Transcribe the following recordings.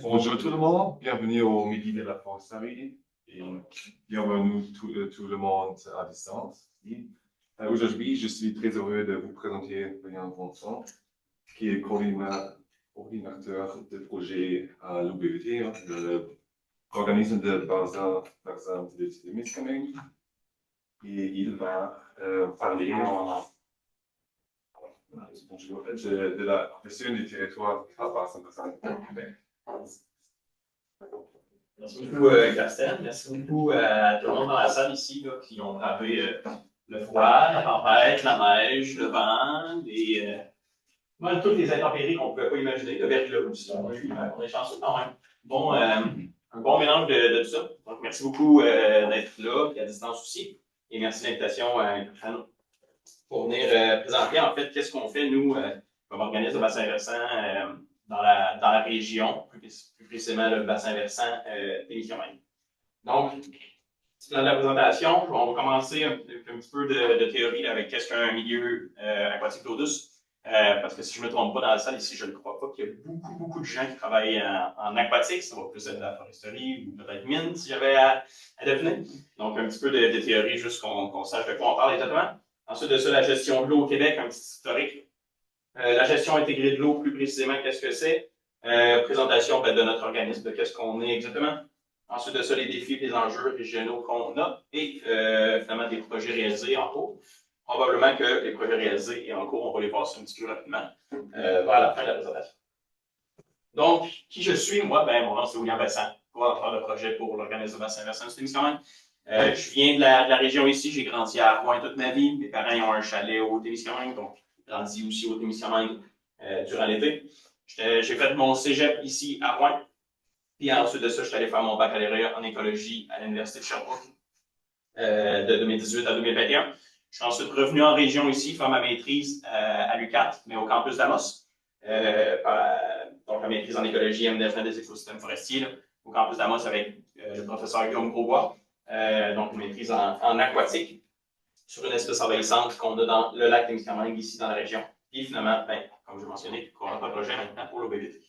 Bonjour tout le monde, bienvenue au Midi de la Foresterie et bienvenue tout le monde à distance. Aujourd'hui, je suis très heureux de vous présenter Brian Vincent, qui est coordinateur de projet à l'UBVT, l'organisme de bassin de Témiscamingue. Et il va parler de la question du territoire à bassin de Québec. Merci beaucoup, Castel. Merci beaucoup à tout le monde dans la salle ici là, qui ont bravé le froid, la tempête, la neige, le vent, toutes les intempéries qu'on ne pouvait pas imaginer, le verglas aussi. On est chanceux quand même. Bon, un bon mélange de tout ça. Donc, merci beaucoup d'être là, et à distance aussi. Et merci de l'invitation pour venir présenter en fait qu'est-ce qu'on fait, nous, comme organisme de bassin versant dans la région, plus précisément le bassin versant Témiscamingue. Donc, dans la présentation, on va commencer un petit peu de théorie là, avec qu'est-ce qu'un milieu aquatique d'eau douce. Parce que si je ne me trompe pas dans la salle ici, je ne crois pas qu'il y a beaucoup de gens qui travaillent en aquatique. Ça va plus être de la foresterie ou peut-être mine, si j'avais à deviner. Donc, un petit peu de théorie, juste qu'on sache de quoi on parle exactement. Ensuite de ça, la gestion de l'eau au Québec, un petit historique. La gestion intégrée de l'eau, plus précisément, qu'est-ce que c'est? Présentation de notre organisme, de qu'est-ce qu'on est exactement. Ensuite de ça, les défis, les enjeux régionaux qu'on a et finalement des projets réalisés en cours. Probablement que les projets réalisés et en cours, on va les passer un petit peu rapidement vers la fin de la présentation. Donc, qui je suis, moi? Mon nom, c'est William Vincent, coordinateur de projet pour l'organisme de bassin versant de Témiscamingue. Je viens de la région ici, j'ai grandi à Rouen toute ma vie. Mes parents ont un chalet au Témiscamingue, donc j'ai grandi aussi au Témiscamingue durant l'été. J'ai fait mon cégep ici à Rouen. Puis ensuite de ça, je suis allé faire mon baccalauréat en écologie à l'Université de Sherbrooke de 2018 à 2021. Je suis ensuite revenu en région ici, faire ma maîtrise à l'UQAT, mais au campus d'Amos. Donc, la maîtrise en écologie et aménagement des écosystèmes forestiers, là, au campus d'Amos avec le professeur Guillaume Grosbois. Donc, une maîtrise en aquatique sur une espèce envahissante qu'on a dans le lac Témiscamingue, ici dans la région. Puis finalement, comme je mentionné, on a un projet maintenant pour l'OBVT.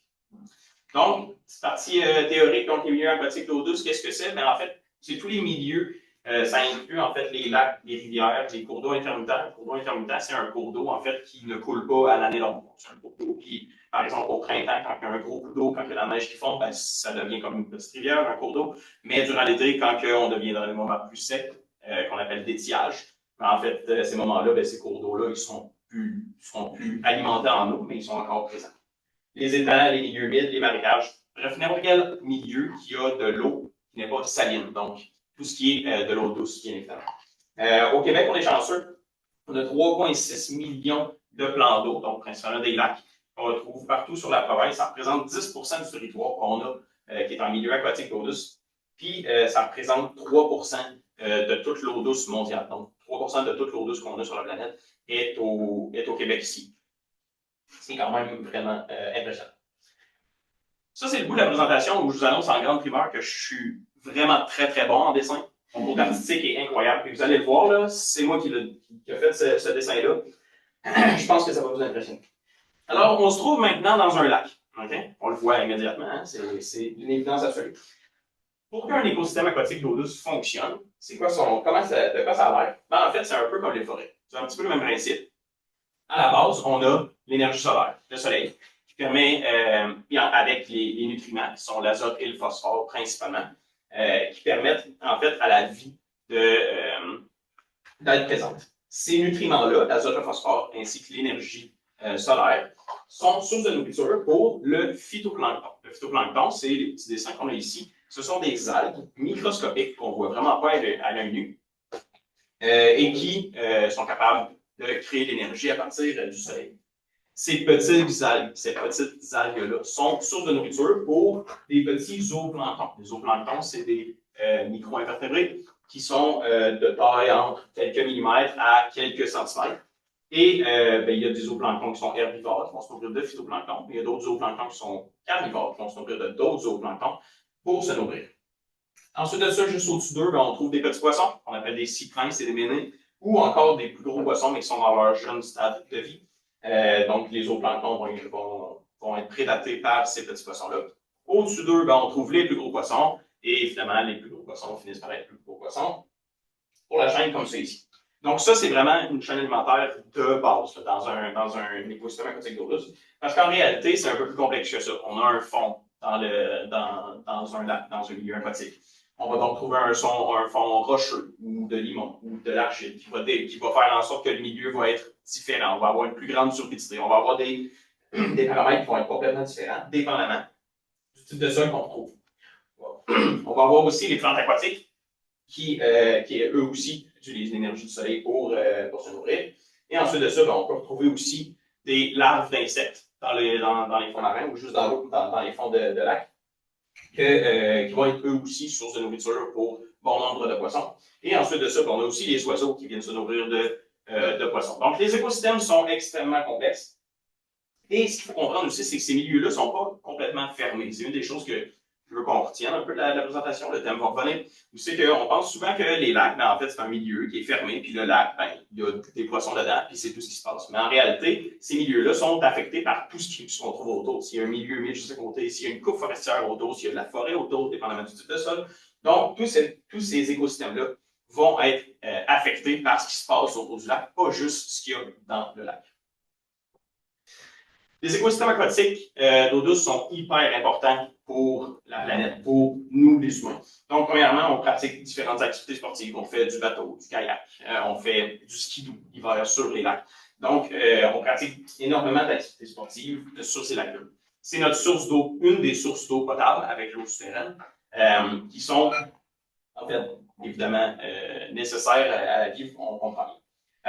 Donc, cette partie théorique, donc les milieux aquatiques d'eau douce, qu'est-ce que c'est? En fait, c'est tous les milieux. Ça inclut en fait les lacs, les rivières, les cours d'eau intermittents. Un cours d'eau intermittent, c'est un cours d'eau en fait qui ne coule pas à l'année longue. C'est un cours d'eau qui, par exemple, au printemps, quand il y a un gros coup d'eau, quand il y a la neige qui fond, ça devient comme une petite rivière, un cours d'eau. Mais durant l'été, quand on devient dans les moments plus secs, qu'on appelle d'étiage, en fait, ces moments-là, ces cours d'eau-là, ils sont plus alimentés en eau, mais ils sont encore présents. Les étangs, les milieux humides, les marécages. Bref, n'importe quel milieu qui a de l'eau qui n'est pas saline. Donc, tout ce qui est de l'eau douce, bien évidemment. Au Québec, on est chanceux. On a 3,6 millions de plans d'eau, donc principalement des lacs, qu'on retrouve partout sur la province. Ça représente 10% du territoire qu'on a, qui est en milieu aquatique d'eau douce. Puis, ça représente 3% de toute l'eau douce mondiale. Donc, 3% de toute l'eau douce qu'on a sur la planète est au Québec ici. C'est quand même vraiment impressionnant. Ça, c'est le bout de la présentation où je vous annonce en grande primeur que je suis vraiment très bon en dessin. Mon cours artistique est incroyable. Et vous allez le voir, là, c'est moi qui a fait ce dessin-là. Je pense que ça va vous impressionner. Alors, on se trouve maintenant dans un lac. Okay? On le voit immédiatement, hein? C'est une évidence absolue. Pour qu'un écosystème aquatique d'eau douce fonctionne, c'est quoi de quoi ça a l'air? En fait, c'est un peu comme les forêts. C'est un petit peu le même principe. À la base, on a l'énergie solaire, le soleil, qui permet, avec les nutriments, qui sont l'azote et le phosphore principalement, qui permettent en fait à la vie d'être présente. Ces nutriments-là, l'azote, le phosphore, ainsi que l'énergie solaire, sont source de nourriture pour le phytoplancton. Le phytoplancton, c'est les petits dessins qu'on a ici. Ce sont des algues microscopiques qu'on ne voit vraiment pas à l'œil nu et qui sont capables de créer l'énergie à partir du soleil. Ces petites algues-là sont source de nourriture pour des petits zooplanctons. Les zooplanctons, c'est des micro-invertébrés qui sont de taille entre quelques millimètres à quelques centimètres. Et il y a des zooplanctons qui sont herbivores, qui vont se nourrir de phytoplancton. Il y a d'autres zooplanctons qui sont carnivores, qui vont se nourrir de d'autres zooplanctons pour se nourrir. Ensuite de ça, juste au-dessus d'eux, on trouve des petits poissons, qu'on appelle des cyprins et des ménés, ou encore des plus gros poissons, mais qui sont dans leur jeune stade de vie. Donc, les zooplanctons vont être prédatés par ces petits poissons-là. Au-dessus d'eux, ben, on trouve les plus gros poissons. Et évidemment, les plus gros poissons finissent par être plus gros poissons pour la chaîne comme ça ici. Donc, ça, c'est vraiment une chaîne alimentaire de base là, dans un écosystème aquatique d'eau douce. Parce qu'en réalité, c'est un peu plus complexe que ça. On a un fond dans un lac, dans un milieu aquatique. On va donc trouver un fond rocheux ou de limon ou de l'argile qui va faire en sorte que le milieu va être différent. On va avoir une plus grande turbidité. On va avoir des paramètres qui vont être complètement différents, dépendamment du type de sol qu'on trouve. On va avoir aussi les plantes aquatiques qui eux aussi, utilisent l'énergie du soleil pour se nourrir. Et ensuite de ça, ben, on peut retrouver aussi des larves d'insectes dans les fonds marins ou juste dans l'eau, dans les fonds de lac, qui vont être eux aussi source de nourriture pour bon nombre de poissons. Et ensuite de ça, ben, on a aussi les oiseaux qui viennent se nourrir de poissons. Donc, les écosystèmes sont extrêmement complexes. Et ce qu'il faut comprendre aussi, c'est que ces milieux-là ne sont pas complètement fermés. C'est une des choses que je veux qu'on retienne un peu de la présentation, le thème va revenir. C'est qu'on pense souvent que les lacs, ben, en fait, c'est un milieu qui est fermé, puis le lac, ben, il y a des poissons dedans, puis c'est tout ce qui se passe. Mais en réalité, ces milieux-là sont affectés par tout ce qu'on trouve autour. S'il y a un milieu humide juste à côté, s'il y a une coupe forestière autour, s'il y a de la forêt autour, dépendamment du type de sol. Donc, tous ces écosystèmes-là vont être affectés par ce qui se passe autour du lac, pas juste ce qu'il y a dans le lac. Les écosystèmes aquatiques d'eau douce sont hyper importants pour la planète, pour nous les humains. Donc, premièrement, on pratique différentes activités sportives. On fait du bateau, du kayak, on fait du ski l'hiver sur les lacs. Donc, on pratique énormément d'activités sportives sur ces lacs-là. C'est notre source d'eau, une des sources d'eau potable avec l'eau souterraine, qui sont, en fait, évidemment, nécessaires à la vie, on comprend bien.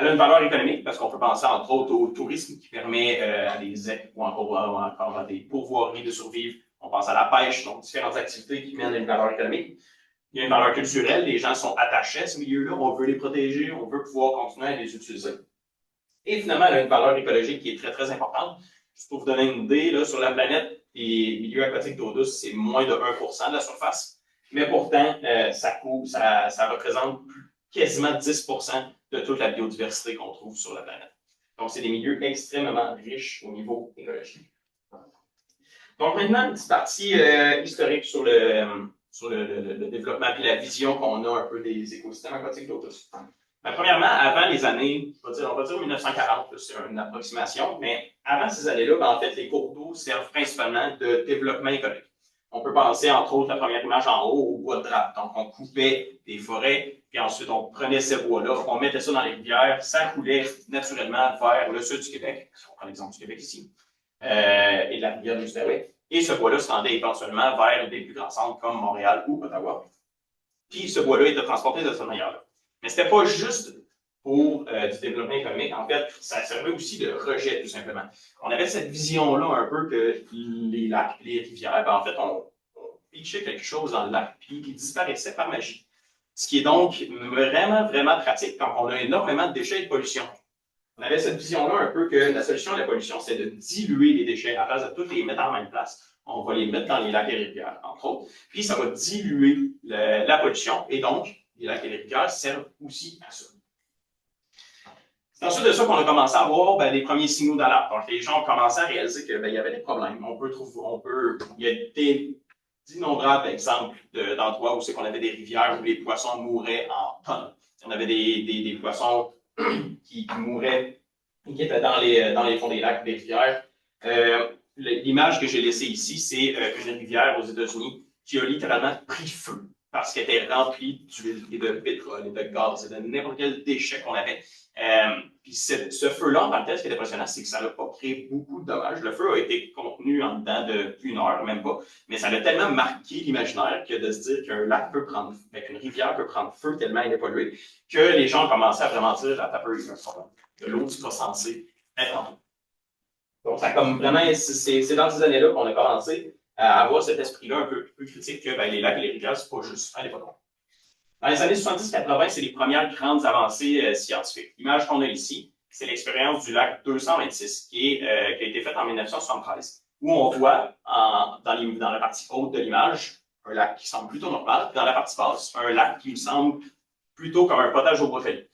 Elle a une valeur économique parce qu'on peut penser entre autres au tourisme qui permet à des ZEC ou encore à des pourvoiries de survivre. On pense à la pêche, donc différentes activités qui mènent à une valeur économique. Il y a une valeur culturelle, les gens sont attachés à ce milieu-là, on veut les protéger, on veut pouvoir continuer à les utiliser. Et finalement, elle a une valeur écologique qui est très, très importante. Juste pour vous donner une idée, là, sur la planète, les milieux aquatiques d'eau douce, c'est moins de 1% de la surface. Mais pourtant, ça représente quasiment 10% de toute la biodiversité qu'on trouve sur la planète. Donc, c'est des milieux extrêmement riches au niveau écologique. Donc, maintenant, une petite partie historique sur le développement et la vision qu'on a un peu des écosystèmes aquatiques d'eau douce. Ben, premièrement, avant les années, on va dire 1940, c'est une approximation, mais avant ces années-là, ben, en fait, les cours d'eau servent principalement de développement économique. On peut penser, entre autres, la première image en haut, au bois de drape. Donc, on coupait des forêts, puis ensuite, on prenait ces bois-là, on mettait ça dans les rivières, ça coulait naturellement vers le sud du Québec, si on prend l'exemple du Québec ici, et de la rivière de l'Outaouais. Et ce bois-là se rendait éventuellement vers des plus grands centres comme Montréal ou Ottawa. Puis, ce bois-là était transporté de cette manière-là. Mais c'était pas juste pour du développement économique. En fait, ça servait aussi de rejet, tout simplement. On avait cette vision-là un peu que les lacs et les rivières, ben, en fait, on pitchait quelque chose dans le lac, puis il disparaissait par magie. Ce qui est donc vraiment, vraiment pratique quand on a énormément de déchets et de pollution. On avait cette vision-là un peu que la solution à la pollution, c'est de diluer les déchets à la place de tous les mettre en même place. On va les mettre dans les lacs et les rivières, entre autres. Puis ça va diluer la pollution et donc les lacs et les rivières servent aussi à ça. C'est ensuite de ça qu'on a commencé à voir les premiers signaux d'alarme. Donc, les gens ont commencé à réaliser qu'il y avait des problèmes. Il y a d'innombrables exemples d'endroits où c'est qu'on avait des rivières où les poissons mouraient en tonnes. On avait des poissons qui mouraient, qui étaient dans les fonds des lacs, des rivières. L'image que j'ai laissée ici, c'est une rivière aux États-Unis qui a littéralement pris feu parce qu'elle était remplie d'huile et de pétrole et de gaz et de n'importe quel déchet qu'on avait. Puis ce feu-là, en tant que tel, ce qui est impressionnant, c'est que ça n'a pas créé beaucoup de dommages. Le feu a été contenu en dedans d'une heure, même pas, mais ça a tellement marqué l'imaginaire que de se dire qu'un lac peut prendre, qu'une rivière peut prendre feu tellement elle est polluée, que les gens ont commencé à vraiment dire à taper de l'eau qui sera censée être en eau. Donc, ça comme vraiment, c'est dans ces années-là qu'on a commencé à avoir cet esprit-là un peu plus critique que les lacs et les rivières, c'est pas juste à l'époque. Dans les années 70-80, c'est les premières grandes avancées scientifiques. L'image qu'on a ici, c'est l'expérience du lac 226 qui a été faite en 1973, où on voit dans la partie haute de l'image un lac qui semble plutôt normal, puis dans la partie basse, un lac qui me semble plutôt comme un potage au brocoli.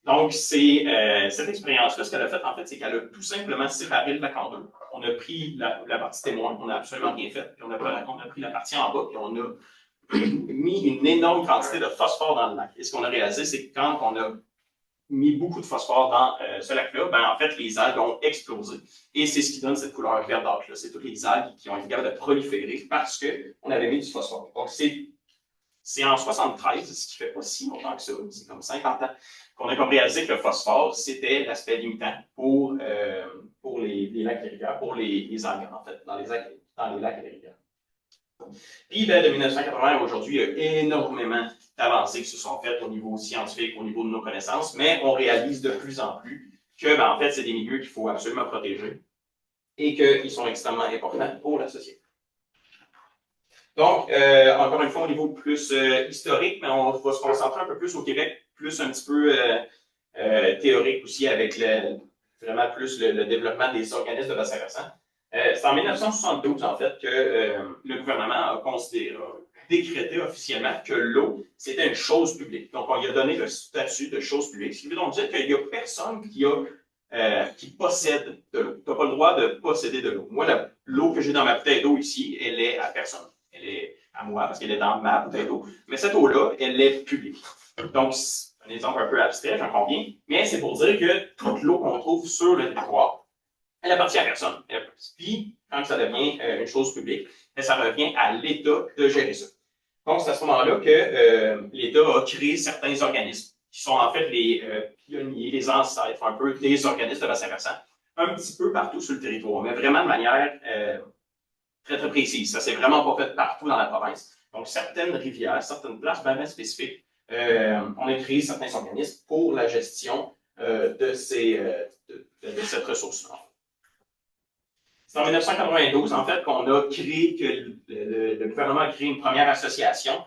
Donc, cette expérience-là, ce qu'elle a fait, en fait, c'est qu'elle a tout simplement séparé le lac en deux. On a pris la partie témoin, on n'a absolument rien fait, puis on a pris la partie en bas, puis on a mis une énorme quantité de phosphore dans le lac. Et ce qu'on a réalisé, c'est que quand on a mis beaucoup de phosphore dans ce lac-là, ben, en fait, les algues ont explosé. Et c'est ce qui donne cette couleur verdâtre. C'est toutes les algues qui ont été capables de proliférer parce qu'on avait mis du phosphore. Donc, c'est en 73, ce qui fait pas si longtemps que ça, c'est comme 50 ans, qu'on a comme réalisé que le phosphore, c'était l'aspect limitant pour les lacs et rivières, pour les algues, en fait, dans les lacs et les rivières. Puis, ben, de 1980 à aujourd'hui, il y a énormément d'avancées qui se sont faites au niveau scientifique, au niveau de nos connaissances, mais on réalise de plus en plus que, ben, en fait, c'est des milieux qu'il faut absolument protéger et qu'ils sont extrêmement importants pour la société. Donc, encore une fois, au niveau plus historique, mais on va se concentrer un peu plus au Québec, plus un petit peu théorique aussi, avec vraiment plus le développement des organismes de bassin versant. C'est en 1972, en fait, que le gouvernement a décrété officiellement que l'eau, c'était une chose publique. Donc, on lui a donné le statut de chose publique, ce qui veut donc dire qu'il n'y a personne qui possède de l'eau. Tu n'as pas le droit de posséder de l'eau. Moi, l'eau que j'ai dans ma bouteille d'eau ici, elle est à personne. Elle est à moi parce qu'elle est dans ma bouteille d'eau. Mais cette eau-là, elle est publique. Donc, c'est un exemple un peu abstrait, j'en conviens, mais c'est pour dire que toute l'eau qu'on trouve sur le territoire, elle appartient à personne. Puis, quand ça devient une chose publique, ça revient à l'État de gérer ça. Donc, c'est à ce moment-là que l'État a créé certains organismes qui sont en fait les pionniers, les ancêtres un peu des organismes de bassin versant, un petit peu partout sur le territoire, mais vraiment de manière très, très précise. Ça, c'est vraiment pas fait partout dans la province. Donc, certaines rivières, certaines places vraiment spécifiques, on a créé certains organismes pour la gestion de cette ressource-là. C'est en 1992, en fait, qu'on a créé, que le gouvernement a créé une première association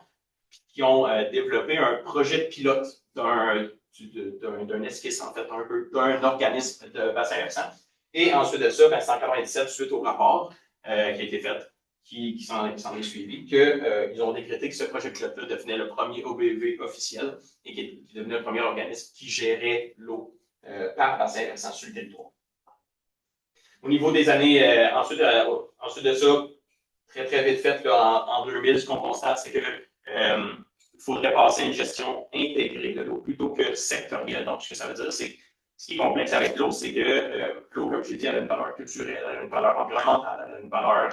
qui ont développé un projet de pilote d'un esquisse, en fait, un peu d'un organisme de bassin versant. Et ensuite de ça, ben, c'est en 1997, suite au rapport qui a été fait, qui s'en est suivi, qu'ils ont décrété que ce projet de pilote-là devenait le premier OBV officiel et qui devenait le premier organisme qui gérait l'eau par bassin versant sur le territoire. Au niveau des années, ensuite de ça, très très vite fait, là, en 2000, ce qu'on constate, c'est qu'il faudrait passer à une gestion intégrée de l'eau plutôt que sectorielle. Donc, ce que ça veut dire, c'est ce qui est complexe avec l'eau, c'est que l'eau, comme je l'ai dit, elle a une valeur culturelle, elle a une valeur environnementale, elle a une valeur,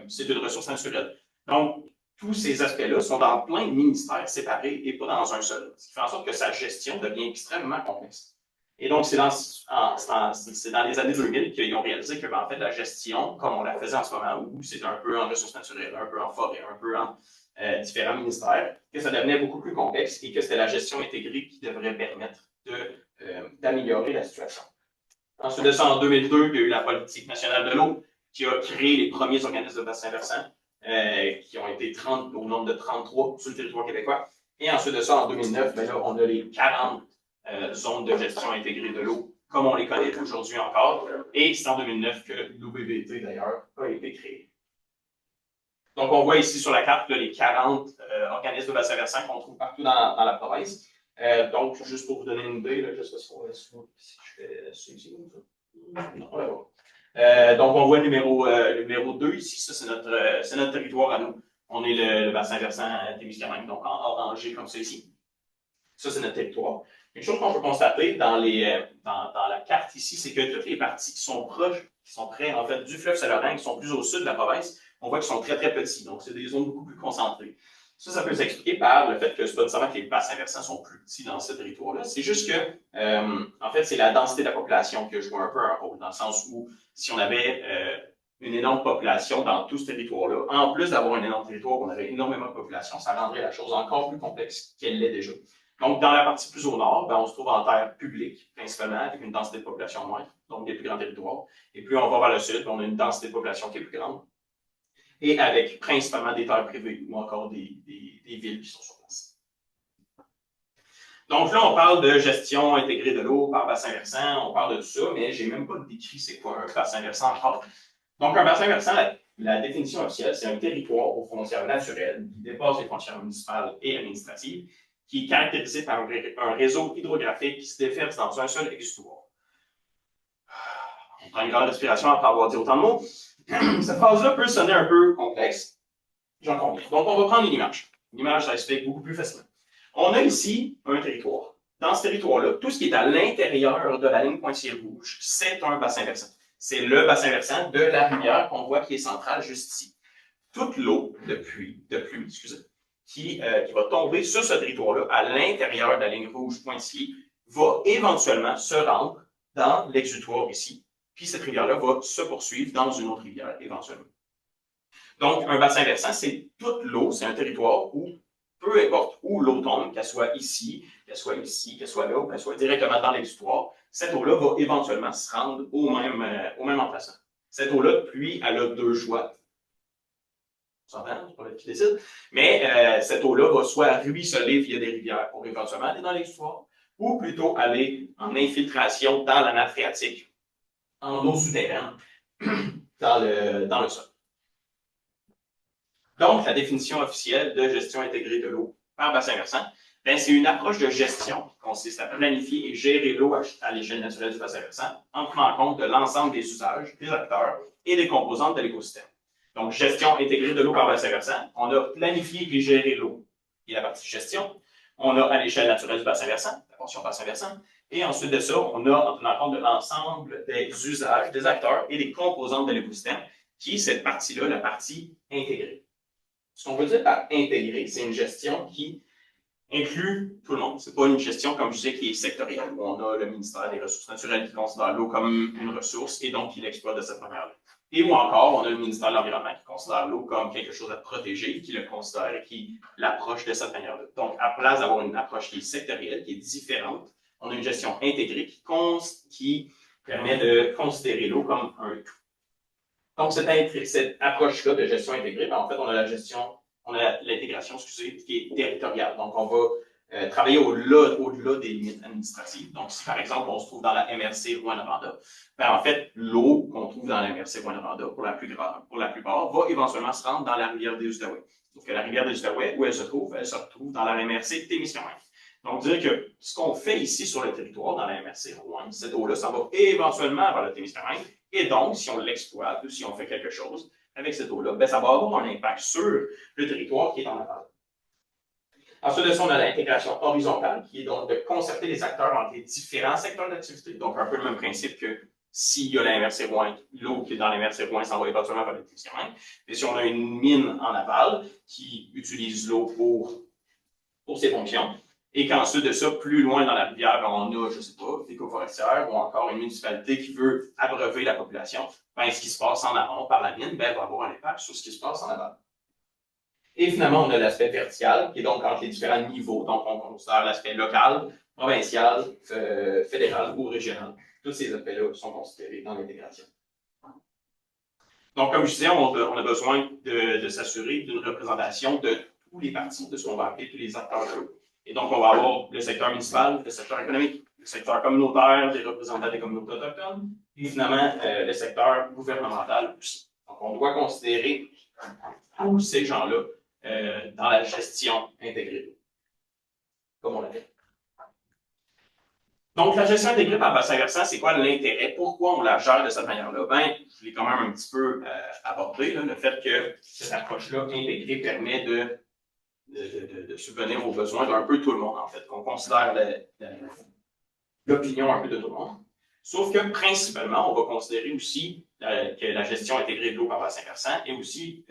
c'est une ressource naturelle. Donc, tous ces aspects-là sont dans plein de ministères séparés et pas dans un seul. Ce qui fait en sorte que sa gestion devient extrêmement complexe. Et donc, c'est dans les années 2000 qu'ils ont réalisé que, ben, en fait, la gestion, comme on la faisait en ce moment, où c'est un peu en ressources naturelles, un peu en forêt, un peu en différents ministères, que ça devenait beaucoup plus complexe et que c'était la gestion intégrée qui devrait permettre d'améliorer la situation. Ensuite de ça, en 2002, il y a eu la politique nationale de l'eau qui a créé les premiers organismes de bassin versant, qui ont été au nombre de 33 sur le territoire québécois. Et ensuite de ça, en 2009, ben là, on a les 40 zones de gestion intégrée de l'eau, comme on les connaît aujourd'hui encore. Et c'est en 2009 que l'OBBT, d'ailleurs, a été créé. Donc, on voit ici sur la carte là, les 40 organismes de bassin versant qu'on trouve partout dans la province. Donc, juste pour vous donner une idée, là, je sais pas si je fais celui-ci. Non, là, donc, on voit le numéro 2 ici. Ça, c'est notre territoire à nous. On est le bassin versant Témiscamingue, donc en orangé comme ça ici. Ça, c'est notre territoire. Une chose qu'on peut constater dans la carte ici, c'est que toutes les parties qui sont proches, qui sont près, en fait, du fleuve Saint-Laurent, qui sont plus au sud de la province, on voit qu'ils sont très, très petits. Donc, c'est des zones beaucoup plus concentrées. Ça peut s'expliquer par le fait que c'est pas nécessairement que les bassins versants sont plus petits dans ce territoire-là. C'est juste que, en fait, c'est la densité de la population que joue un peu un rôle, dans le sens où si on avait une énorme population dans tout ce territoire-là, en plus d'avoir un énorme territoire où on avait énormément de population, ça rendrait la chose encore plus complexe qu'elle l'est déjà. Donc, dans la partie plus au nord, ben, on se trouve en terre publique, principalement, avec une densité de population moindre, donc des plus grands territoires. Et plus on va vers le sud, on a une densité de population qui est plus grande, et avec principalement des terres privées ou encore des villes qui sont sur place. Donc là, on parle de gestion intégrée de l'eau par bassin versant, on parle de tout ça, mais je n'ai même pas décrit c'est quoi un bassin versant encore. Donc, un bassin versant, la définition officielle, c'est un territoire aux frontières naturelles qui dépasse les frontières municipales et administratives, qui est caractérisé par un réseau hydrographique qui se déverse dans un seul exutoire. On prend une grande respiration après avoir dit autant de mots. Cette phrase-là peut sonner un peu complexe, j'en conviens. Donc, on va prendre une image. Une image, ça explique beaucoup plus facilement. On a ici un territoire. Dans ce territoire-là, tout ce qui est à l'intérieur de la ligne pointillée rouge, c'est un bassin versant. C'est le bassin versant de la rivière qu'on voit qui est centrale juste ici. Toute l'eau de pluie, qui va tomber sur ce territoire-là, à l'intérieur de la ligne rouge pointillée, va éventuellement se rendre dans l'exutoire ici. Puis cette rivière-là va se poursuivre dans une autre rivière éventuellement. Donc, un bassin versant, c'est toute l'eau, c'est un territoire où, peu importe où l'eau tombe, qu'elle soit ici, qu'elle soit là, ou qu'elle soit directement dans l'exutoire, cette eau-là va éventuellement se rendre au même emplacement. Cette eau-là de pluie, elle a deux choix. On s'entend, c'est pas elle qui décide. Mais cette eau-là va soit ruisseler via des rivières pour éventuellement aller dans l'exutoire, ou plutôt aller en infiltration dans la nappe phréatique, en eau souterraine, dans le sol. Donc, la définition officielle de gestion intégrée de l'eau par bassin versant, c'est une approche de gestion qui consiste à planifier et gérer l'eau à l'échelle naturelle du bassin versant en prenant en compte de l'ensemble des usages, des acteurs et des composantes de l'écosystème. Donc, gestion intégrée de l'eau par bassin versant, on a planifié et géré l'eau, qui est la partie gestion. On a à l'échelle naturelle du bassin versant, la portion bassin versant. Et ensuite de ça, on a en tenant compte de l'ensemble des usages, des acteurs et des composantes de l'écosystème, qui est cette partie-là, la partie intégrée. Ce qu'on veut dire par intégré, c'est une gestion qui inclut tout le monde. Ce n'est pas une gestion, comme je disais, qui est sectorielle, où on a le ministère des Ressources naturelles qui considère l'eau comme une ressource et donc qui l'exploite de cette manière-là. Et ou encore, on a le ministère de l'Environnement qui considère l'eau comme quelque chose à protéger, qui le considère et qui l'approche de cette manière-là. Donc, à place d'avoir une approche qui est sectorielle, qui est différente, on a une gestion intégrée qui permet de considérer l'eau comme un tout. Donc, cette approche-là de gestion intégrée, en fait, on a l'intégration, qui est territoriale. Donc, on va travailler au-delà des limites administratives. Donc, si par exemple, on se trouve dans la MRC Rouyn-Noranda, en fait, l'eau qu'on trouve dans la MRC Rouyn-Noranda, pour la plupart, va éventuellement se rendre dans la rivière des Outaouais. Sauf que la rivière des Outaouais, où elle se retrouve dans la MRC Témiscamingue. Donc, dire que ce qu'on fait ici sur le territoire, dans la MRC Rouyn, cette eau-là, ça va éventuellement vers le Témiscamingue. Et donc, si on l'exploite ou si on fait quelque chose avec cette eau-là, ça va avoir un impact sur le territoire qui est en aval. Ensuite de ça, on a l'intégration horizontale, qui est donc de concerter les acteurs entre les différents secteurs d'activité. Donc, un peu le même principe que s'il y a la MRC Rouyn, l'eau qui est dans la MRC Rouyn s'en va éventuellement vers le Témiscamingue. Et si on a une mine en aval qui utilise l'eau pour ses fonctions, et qu'ensuite de ça, plus loin dans la rivière, on a, je ne sais pas, des forestières ou encore une municipalité qui veut abreuver la population, ce qui se passe en amont par la mine, va avoir un impact sur ce qui se passe en aval. Et finalement, on a l'aspect vertical, qui est donc entre les différents niveaux. Donc, on considère l'aspect local, provincial, fédéral ou régional. Tous ces aspects-là sont considérés dans l'intégration. Donc, comme je disais, on a besoin de s'assurer d'une représentation de tous les parties, de ce qu'on va appeler tous les acteurs de l'eau. Et donc, on va avoir le secteur municipal, le secteur économique, le secteur communautaire, des représentants des communautés autochtones, et finalement, le secteur gouvernemental aussi. Donc, on doit considérer tous ces gens-là dans la gestion intégrée, comme on l'a fait. Donc, la gestion intégrée par bassin versant, c'est quoi l'intérêt? Pourquoi on la gère de cette manière-là? Je l'ai quand même un petit peu abordé, le fait que cette approche-là intégrée permet de subvenir aux besoins d'un peu tout le monde, en fait, qu'on considère l'opinion un peu de tout le monde. Sauf que, principalement, on va considérer aussi que la gestion intégrée de l'eau par bassin versant est aussi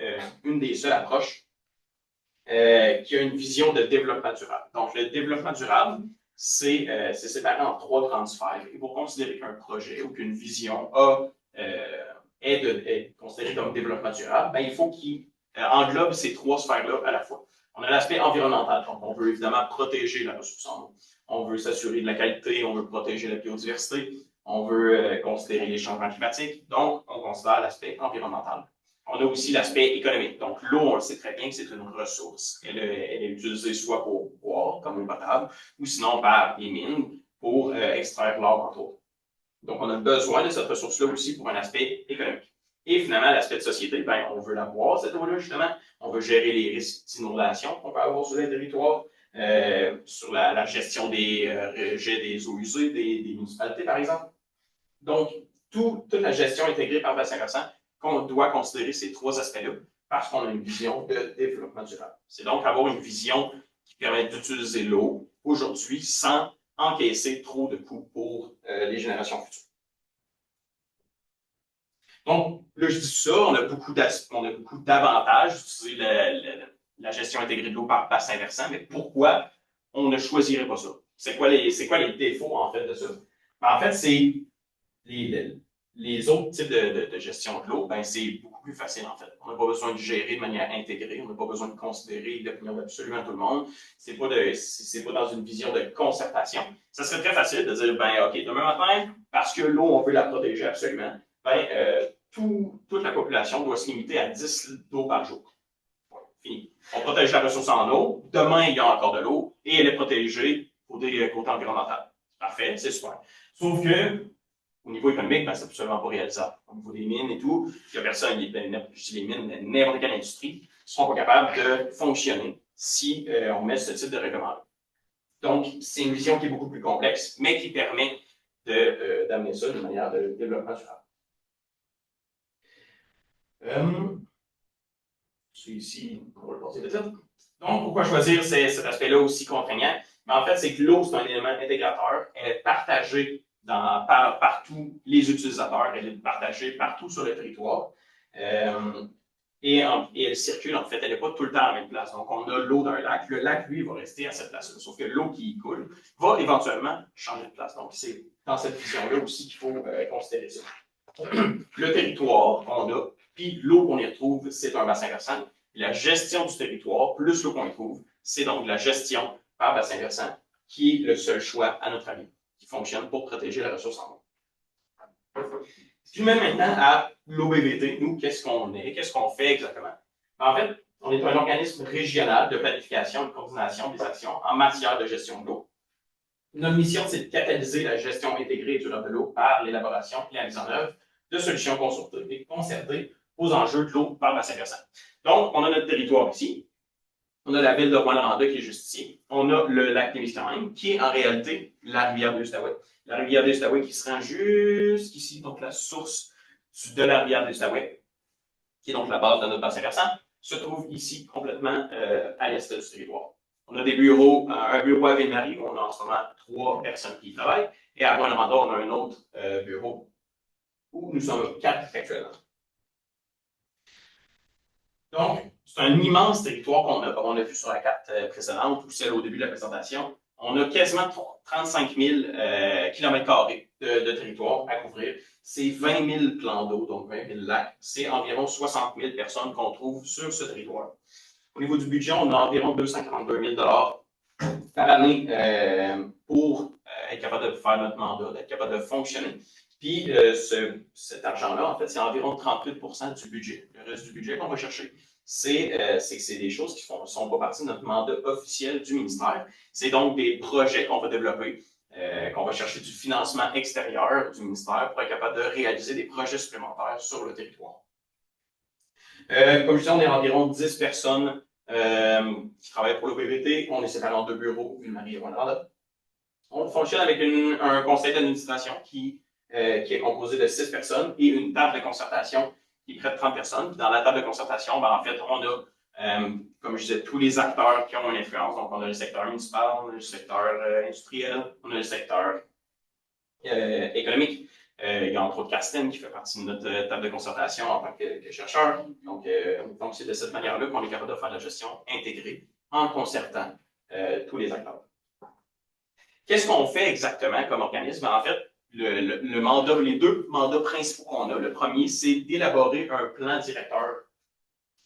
une des seules approches qui a une vision de développement durable. Donc, le développement durable, c'est séparé en trois grandes sphères. Et pour considérer qu'un projet ou qu'une vision est considérée comme développement durable, il faut qu'il englobe ces trois sphères-là à la fois. On a l'aspect environnemental, donc on veut évidemment protéger la ressource en eau. On veut s'assurer de la qualité, on veut protéger la biodiversité, on veut considérer les changements climatiques, donc on considère l'aspect environnemental. On a aussi l'aspect économique. Donc, l'eau, on le sait très bien que c'est une ressource. Elle est utilisée soit pour boire, comme eau potable, ou sinon par les mines pour extraire l'or, entre autres. Donc, on a besoin de cette ressource-là aussi pour un aspect économique. Et finalement, l'aspect de société, on veut la boire, cette eau-là, justement. On veut gérer les risques d'inondation qu'on peut avoir sur les territoires. sur la gestion des rejets des eaux usées des municipalités, par exemple. Donc, toute la gestion intégrée par bassin versant, qu'on doit considérer ces trois aspects-là parce qu'on a une vision de développement durable. C'est donc avoir une vision qui permet d'utiliser l'eau aujourd'hui sans encaisser trop de coûts pour les générations futures. Donc, là, je dis ça, on a beaucoup d'avantages d'utiliser la gestion intégrée de l'eau par bassin versant, mais pourquoi on ne choisirait pas ça? C'est quoi les défauts, en fait, de ça? En fait, c'est les autres types de gestion de l'eau, ben, c'est beaucoup plus facile, en fait. On n'a pas besoin de gérer de manière intégrée, on n'a pas besoin de considérer l'opinion d'absolument tout le monde. C'est pas dans une vision de concertation. Ça serait très facile de dire, ben, OK, demain matin, parce que l'eau, on veut la protéger absolument, ben, toute la population doit se limiter à 10 litres d'eau par jour. Fini. On protège la ressource en eau. Demain, il y a encore de l'eau et elle est protégée côté environnemental. Parfait, c'est super. Sauf que, au niveau économique, ben, c'est absolument pas réalisable. Au niveau des mines et tout, il y a personne, je dis les mines, n'importe quelle industrie, ne seront pas capables de fonctionner si on met ce type de règlement-là. Donc, c'est une vision qui est beaucoup plus complexe, mais qui permet d'amener ça d'une manière de développement durable. Ici, on va le passer de tête. Donc, pourquoi choisir cet aspect-là aussi contraignant? Mais en fait, c'est que l'eau, c'est un élément intégrateur. Elle est partagée par tous les utilisateurs. Elle est partagée partout sur le territoire. Et elle circule, en fait, elle n'est pas tout le temps à la même place. Donc, on a l'eau d'un lac. Le lac, lui, va rester à cette place-là. Sauf que l'eau qui y coule va éventuellement changer de place. Donc, c'est dans cette vision-là aussi qu'il faut considérer ça. Le territoire qu'on a, puis l'eau qu'on y retrouve, c'est un bassin versant. La gestion du territoire, plus l'eau qu'on y trouve, c'est donc la gestion par bassin versant qui est le seul choix, à notre avis, qui fonctionne pour protéger la ressource en eau. Si je mets maintenant à l'OBVT, nous, qu'est-ce qu'on est, qu'est-ce qu'on fait exactement? En fait, on est un organisme régional de planification et de coordination des actions en matière de gestion de l'eau. Notre mission, c'est de catalyser la gestion intégrée et durable de l'eau par l'élaboration et la mise en œuvre de solutions concertées aux enjeux de l'eau par bassin versant. Donc, on a notre territoire ici. On a la ville de Rwanda qui est juste ici. On a le lac Témiscamingue, qui est en réalité la rivière de l'Outaouais. La rivière de l'Outaouais qui se rend jusqu'ici, donc la source de la rivière de l'Outaouais, qui est donc la base de notre bassin versant, se trouve ici, complètement à l'est du territoire. On a des bureaux, un bureau à Ville-Marie, où on a en ce moment 3 personnes qui y travaillent, et à Rwanda, on a un autre bureau où nous sommes 4 actuellement. Donc, c'est un immense territoire qu'on a, comme on a vu sur la carte précédente ou celle au début de la présentation. On a quasiment 35 000 km² de territoire à couvrir. C'est 20 000 plans d'eau, donc 20 000 lacs. C'est environ 60 000 personnes qu'on trouve sur ce territoire. Au niveau du budget, on a environ 242 000 par année pour être capable de faire notre mandat, d'être capable de fonctionner. Puis, cet argent-là, en fait, c'est environ 38 % du budget. Le reste du budget qu'on va chercher, c'est que c'est des choses qui ne sont pas partie de notre mandat officiel du ministère. C'est donc des projets qu'on va développer, qu'on va chercher du financement extérieur du ministère pour être capable de réaliser des projets supplémentaires sur le territoire. Comme je disais, on est environ 10 personnes qui travaillent pour l'OBVT. On est séparés en 2 bureaux, Ville-Marie et Rwanda. On fonctionne avec un conseil d'administration qui est composé de 6 personnes et une table de concertation qui est près de 30 personnes. Puis dans la table de concertation, ben, en fait, on a, comme je disais, tous les acteurs qui ont une influence. Donc, on a le secteur municipal, on a le secteur industriel, on a le secteur économique. Il y a entre autres Carsten qui fait partie de notre table de concertation en tant que chercheur. Donc, c'est de cette manière-là qu'on est capable de faire la gestion intégrée en concertant tous les acteurs. Qu'est-ce qu'on fait exactement comme organisme? En fait, les 2 mandats principaux qu'on a. Le premier, c'est d'élaborer un plan directeur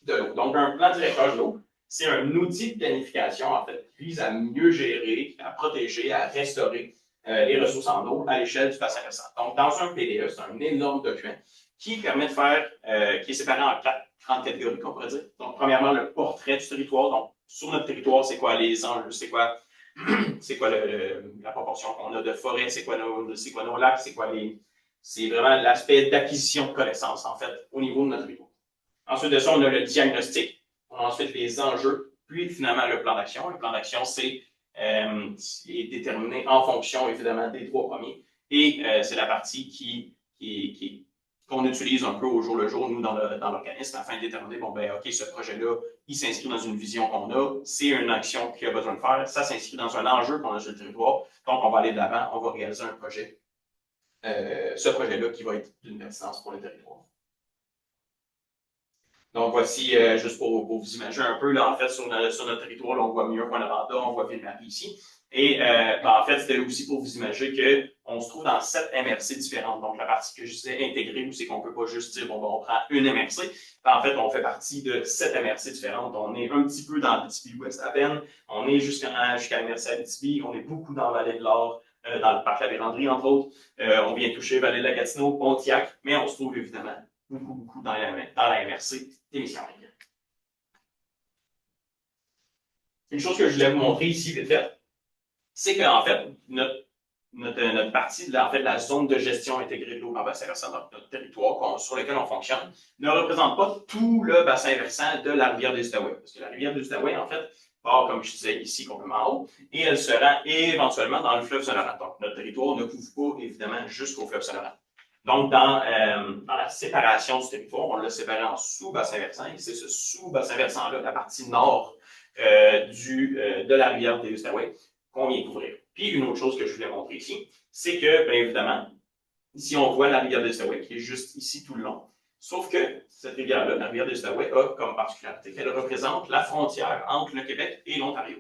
de l'eau. Donc, un plan directeur de l'eau, c'est un outil de planification, en fait, qui vise à mieux gérer, à protéger, à restaurer les ressources en eau à l'échelle du bassin versant. Donc, dans un PDE, c'est un énorme document qui permet de faire, qui est séparé en 4 grandes catégories, qu'on pourrait dire. Donc, premièrement, le portrait du territoire. Donc, sur notre territoire, c'est quoi les enjeux, c'est quoi la proportion qu'on a de forêt, c'est quoi nos lacs, c'est vraiment l'aspect d'acquisition de connaissances, en fait, au niveau de notre territoire. Ensuite de ça, on a le diagnostic. On a ensuite les enjeux puis finalement le plan d'action. Le plan d'action, c'est déterminé en fonction, évidemment, des 3 premiers. Et c'est la partie qu'on utilise un peu au jour le jour, nous, dans l'organisme, afin de déterminer, bon, ben, OK, ce projet-là, il s'inscrit dans une vision qu'on a, c'est une action qu'il a besoin de faire, ça s'inscrit dans un enjeu qu'on a sur le territoire, donc on va aller de l'avant, on va réaliser un projet, ce projet-là qui va être d'une pertinence pour le territoire. Donc, voici, juste pour vous imaginer un peu, là, en fait, sur notre territoire, là, on voit mieux Rwanda, on voit Ville-Marie ici. Et en fait, c'était aussi pour vous imaginer qu'on se trouve dans 7 MRC différentes. Donc, la partie que je disais intégrée, où c'est qu'on ne peut pas juste dire, bon, ben, on prend une MRC. En fait, on fait partie de 7 MRC différentes. On est un petit peu dans Abitibi-Ouest à peine. On est jusqu'à MRC Abitibi. On est beaucoup dans la Vallée de l'Or, dans le parc La Vérandrie, entre autres. On vient toucher Vallée de la Gatineau, Pontiac, mais on se trouve évidemment beaucoup dans la MRC d'émission. Une chose que je voulais vous montrer ici, vite fait, c'est qu'en fait, notre partie de la zone de gestion intégrée de l'eau par bassin versant dans notre territoire sur lequel on fonctionne ne représente pas tout le bassin versant de la rivière des Outaouais. Parce que la rivière des Outaouais, en fait, part, comme je disais ici, complètement en haut, et elle se rend éventuellement dans le fleuve Saint-Laurent. Donc, notre territoire ne couvre pas, évidemment, jusqu'au fleuve Saint-Laurent. Donc, dans la séparation du territoire, on l'a séparé en sous-bassin versant, et c'est ce sous-bassin versant-là, la partie nord de la rivière des Outaouais, qu'on vient couvrir. Puis, une autre chose que je voulais montrer ici, c'est que, bien évidemment, ici, on voit la rivière des Outaouais qui est juste ici tout le long. Sauf que cette rivière-là, la rivière des Outaouais, a comme particularité qu'elle représente la frontière entre le Québec et l'Ontario.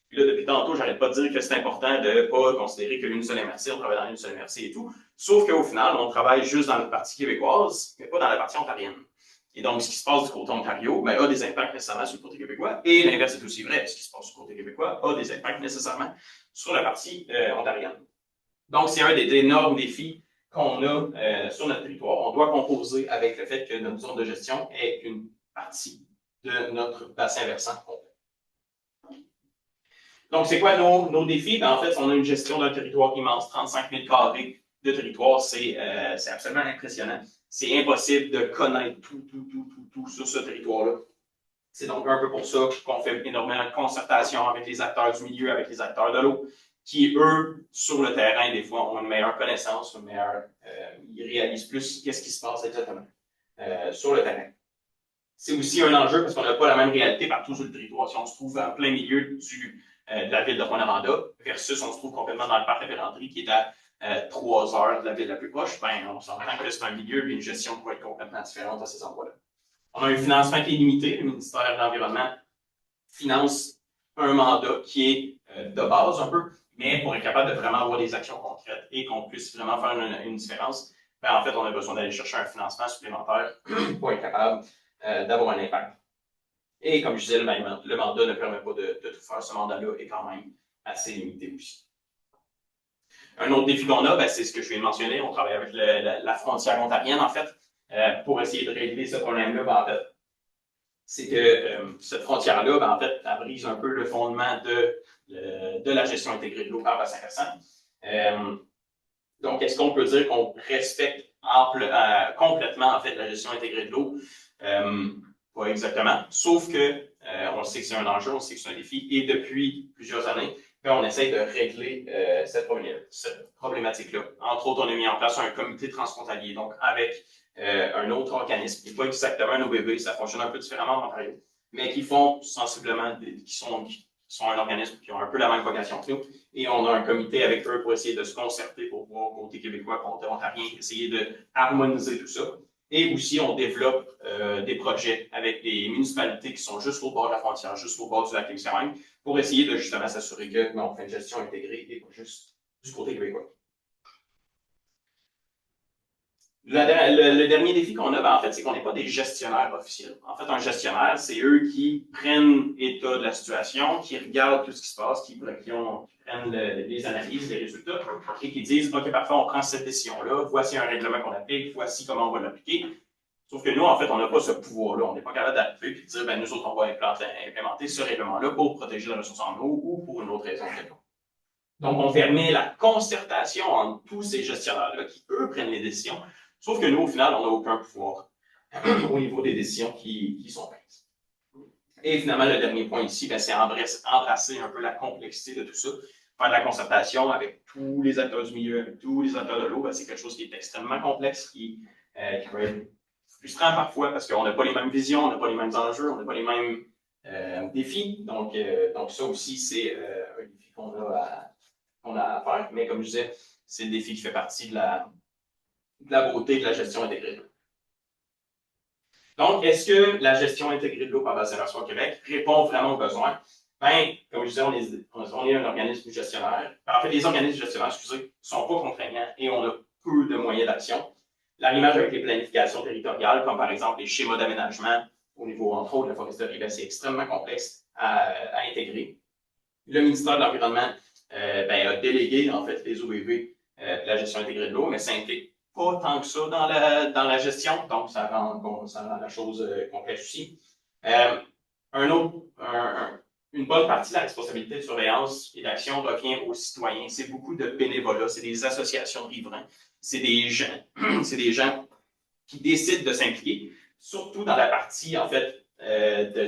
Puis là, depuis tantôt, j'arrête pas de dire que c'est important de ne pas considérer qu'une seule MRC, on travaille dans une seule MRC et tout. Sauf qu'au final, on travaille juste dans la partie québécoise, mais pas dans la partie ontarienne. Et donc, ce qui se passe du côté Ontario a des impacts nécessairement sur le côté québécois. Et l'inverse est aussi vrai. Ce qui se passe sur le côté québécois a des impacts nécessairement sur la partie ontarienne. Donc, c'est un des énormes défis qu'on a sur notre territoire. On doit composer avec le fait que notre zone de gestion est une partie de notre bassin versant complet. Donc, c'est quoi nos défis? Ben, en fait, on a une gestion d'un territoire immense, 35 000 carrés de territoire, c'est absolument impressionnant. C'est impossible de connaître tout sur ce territoire-là. C'est donc un peu pour ça qu'on fait énormément de concertation avec les acteurs du milieu, avec les acteurs de l'eau, qui, eux, sur le terrain, des fois, ont une meilleure connaissance, ils réalisent plus qu'est-ce qui se passe exactement sur le terrain. C'est aussi un enjeu parce qu'on n'a pas la même réalité partout sur le territoire. Si on se trouve en plein milieu de la ville de Rwanda versus on se trouve complètement dans le parc La Vérandrie qui est à 3 heures de la ville la plus proche, ben, on s'entend que c'est un milieu et une gestion qui va être complètement différente à ces endroits-là. On a un financement qui est limité. Le ministère de l'Environnement finance un mandat qui est de base un peu, mais pour être capable de vraiment avoir des actions concrètes et qu'on puisse vraiment faire une différence, ben, en fait, on a besoin d'aller chercher un financement supplémentaire pour être capable d'avoir un impact. Et comme je disais, le mandat ne permet pas de tout faire. Ce mandat-là est quand même assez limité aussi. Un autre défi qu'on a, ben, c'est ce que je viens de mentionner. On travaille avec la frontière ontarienne, en fait, pour essayer de régler ce problème-là. Ben, en fait, c'est que cette frontière-là, ben, en fait, elle brise un peu le fondement de la gestion intégrée de l'eau par bassin versant. Donc, est-ce qu'on peut dire qu'on respecte complètement, en fait, la gestion intégrée de l'eau? Pas exactement, sauf que on sait que c'est un enjeu, on sait que c'est un défi, et depuis plusieurs années, on essaie de régler cette problématique-là. Entre autres, on a mis en place un comité transfrontalier, donc avec un autre organisme qui n'est pas exactement un OBB, ça fonctionne un peu différemment en Ontario, mais qui font sensiblement, qui sont un organisme qui ont un peu la même vocation que nous, et on a un comité avec eux pour essayer de se concerter pour voir côté québécois, côté ontarien, essayer de harmoniser tout ça. Et aussi, on développe des projets avec des municipalités qui sont juste au bord de la frontière, juste au bord du lac Témiscamingue, pour essayer de justement s'assurer qu'on fait une gestion intégrée et pas juste du côté québécois. Le dernier défi qu'on a, ben, en fait, c'est qu'on n'est pas des gestionnaires officiels. En fait, un gestionnaire, c'est eux qui prennent état de la situation, qui regardent tout ce qui se passe, qui prennent les analyses, les résultats, et qui disent, OK, parfait, on prend cette décision-là, voici un règlement qu'on applique, voici comment on va l'appliquer. Sauf que nous, en fait, on n'a pas ce pouvoir-là. On n'est pas capable d'arriver et de dire, ben, nous autres, on va implémenter ce règlement-là pour protéger la ressource en eau ou pour une autre raison. Donc, on permet la concertation entre tous ces gestionnaires-là qui, eux, prennent les décisions. Sauf que nous, au final, on n'a aucun pouvoir au niveau des décisions qui sont prises. Et finalement, le dernier point ici, ben, c'est embrasser un peu la complexité de tout ça. Faire de la concertation avec tous les acteurs du milieu, avec tous les acteurs de l'eau, ben, c'est quelque chose qui est extrêmement complexe, qui peut être frustrant parfois parce qu'on n'a pas les mêmes visions, on n'a pas les mêmes enjeux, on n'a pas les mêmes défis. Donc ça aussi, c'est un défi qu'on a à faire. Mais comme je disais, c'est le défi qui fait partie de la beauté de la gestion intégrée. Donc, est-ce que la gestion intégrée de l'eau par bassin versant au Québec répond vraiment aux besoins? Bien, comme je disais, on est un organisme gestionnaire. En fait, les organismes gestionnaires, excusez, ne sont pas contraignants et on a peu de moyens d'action. L'arrimage avec les planifications territoriales, comme par exemple les schémas d'aménagement au niveau, entre autres, de la foresterie, c'est extrêmement complexe à intégrer. Le ministère de l'Environnement a délégué, en fait, les OBV la gestion intégrée de l'eau, mais ça implique pas tant que ça dans la gestion, donc ça rend la chose complexe aussi. Une bonne partie de la responsabilité de surveillance et d'action revient aux citoyens. C'est beaucoup de bénévolat, c'est des associations de riverains, c'est des gens qui décident de s'impliquer, surtout dans la partie, en fait,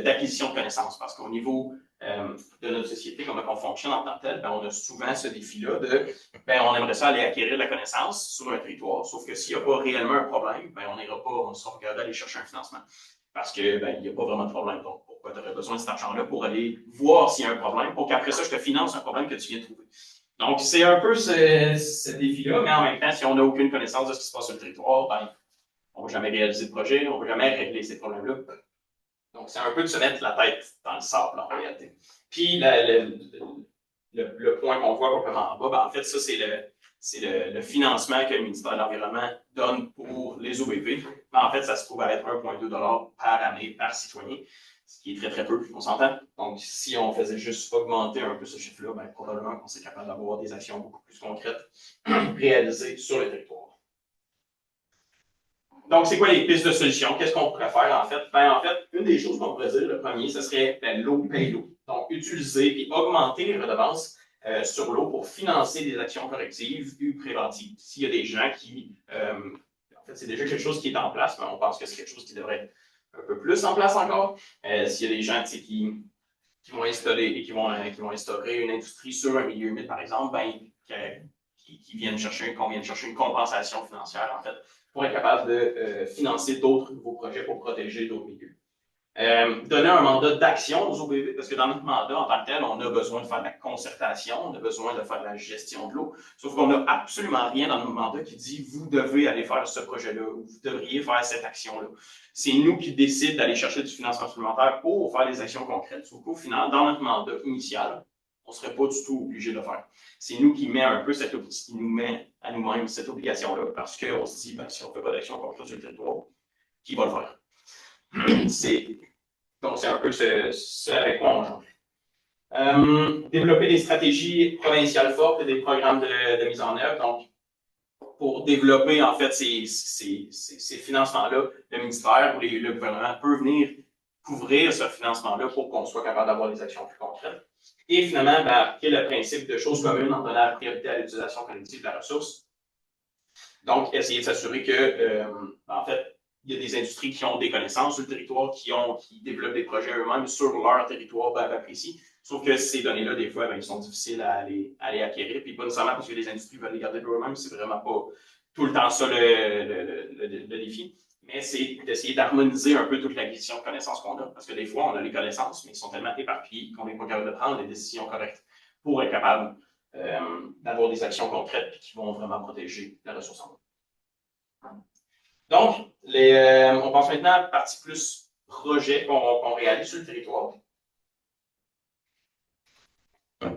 d'acquisition de connaissances, parce qu'au niveau de notre société, comment on fonctionne en tant que tel, ben, on a souvent ce défi-là de, on aimerait ça aller acquérir de la connaissance sur un territoire, sauf que s'il n'y a pas réellement un problème, ben, on n'ira pas, on sera regardé aller chercher un financement. Parce que, il n'y a pas vraiment de problème. Donc, pourquoi tu aurais besoin de cet argent-là pour aller voir s'il y a un problème, pour qu'après ça, je te finance un problème que tu viens de trouver. Donc, c'est un peu ce défi-là, mais en même temps, si on n'a aucune connaissance de ce qui se passe sur le territoire, on ne va jamais réaliser de projet, on ne va jamais régler ces problèmes-là. Donc, c'est un peu de se mettre la tête dans le sable, en réalité. Puis, le point qu'on voit complètement en bas, en fait, ça, c'est le financement que le ministère de l'Environnement donne pour les OBV. En fait, ça se trouve à être 1,2 $ par année par citoyen, ce qui est très, très peu, on s'entend. Donc, si on faisait juste augmenter un peu ce chiffre-là, probablement qu'on serait capable d'avoir des actions beaucoup plus concrètes réalisées sur le territoire. Donc, c'est quoi les pistes de solution? Qu'est-ce qu'on pourrait faire, en fait? En fait, une des choses qu'on pourrait dire, le premier, ce serait l'eau paye l'eau. Donc, utiliser et augmenter les redevances sur l'eau pour financer des actions correctives ou préventives. S'il y a des gens qui... en fait, c'est déjà quelque chose qui est en place, mais on pense que c'est quelque chose qui devrait être un peu plus en place encore. S'il y a des gens qui vont instaurer une industrie sur un milieu humide, par exemple, qui viennent qu'on vienne chercher une compensation financière, en fait, pour être capable de financer d'autres nouveaux projets pour protéger d'autres milieux. Donner un mandat d'action aux OBV, parce que dans notre mandat, en tant que tel, on a besoin de faire de la concertation, on a besoin de faire de la gestion de l'eau, sauf qu'on n'a absolument rien dans notre mandat qui dit « vous devez aller faire ce projet-là » ou « vous devriez faire cette action-là ». C'est nous qui décidons d'aller chercher du financement supplémentaire pour faire des actions concrètes, sauf qu'au final, dans notre mandat initial, on ne serait pas du tout obligé de le faire. C'est nous qui met un peu qui nous met à nous-mêmes cette obligation-là, parce qu'on se dit, si on ne fait pas d'action concrète sur le territoire, qui va le faire? Donc, c'est un peu ce avec quoi on change. Développer des stratégies provinciales fortes et des programmes de mise en œuvre. Donc, pour développer, en fait, ces financements-là, le ministère ou le gouvernement peut venir couvrir ce financement-là pour qu'on soit capable d'avoir des actions plus concrètes. Et finalement, appliquer le principe de choses communes en donnant la priorité à l'utilisation collective de la ressource. Donc, essayer de s'assurer que, en fait, il y a des industries qui ont des connaissances sur le territoire, qui développent des projets eux-mêmes sur leur territoire bien précis. Sauf que ces données-là, des fois, ils sont difficiles à aller acquérir. Puis pas nécessairement parce que les industries veulent les garder pour eux-mêmes, c'est vraiment pas tout le temps ça le défi. Mais c'est d'essayer d'harmoniser un peu toute l'acquisition de connaissances qu'on a. Parce que des fois, on a les connaissances, mais ils sont tellement éparpillés qu'on n'est pas capable de prendre les décisions correctes pour être capable d'avoir des actions concrètes qui vont vraiment protéger la ressource en eau. Donc, on pense maintenant à la partie plus projet qu'on réalise sur le territoire.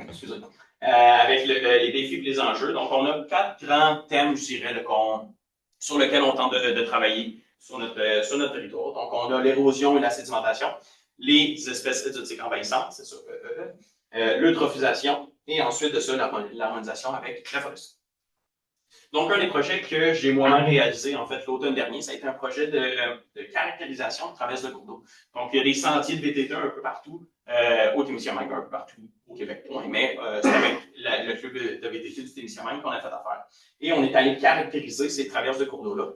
Excusez. Avec les défis et les enjeux. Donc, on a 4 grands thèmes, je dirais, sur lesquels on tente de travailler sur notre territoire. Donc, on a l'érosion et la sédimentation, les espèces exotiques envahissantes, c'est ça, l'eutrophisation, et ensuite de ça, l'harmonisation avec la forêt. Donc, un des projets que j'ai moi-même réalisé, en fait, l'automne dernier, ça a été un projet de caractérisation de traverse de cours d'eau. Donc, il y a des sentiers de VTT un peu partout, au Témiscamingue, un peu partout au Québec, mais c'est avec le club de VTT du Témiscamingue qu'on a fait affaire. Et on est allé caractériser ces traverses de cours d'eau-là.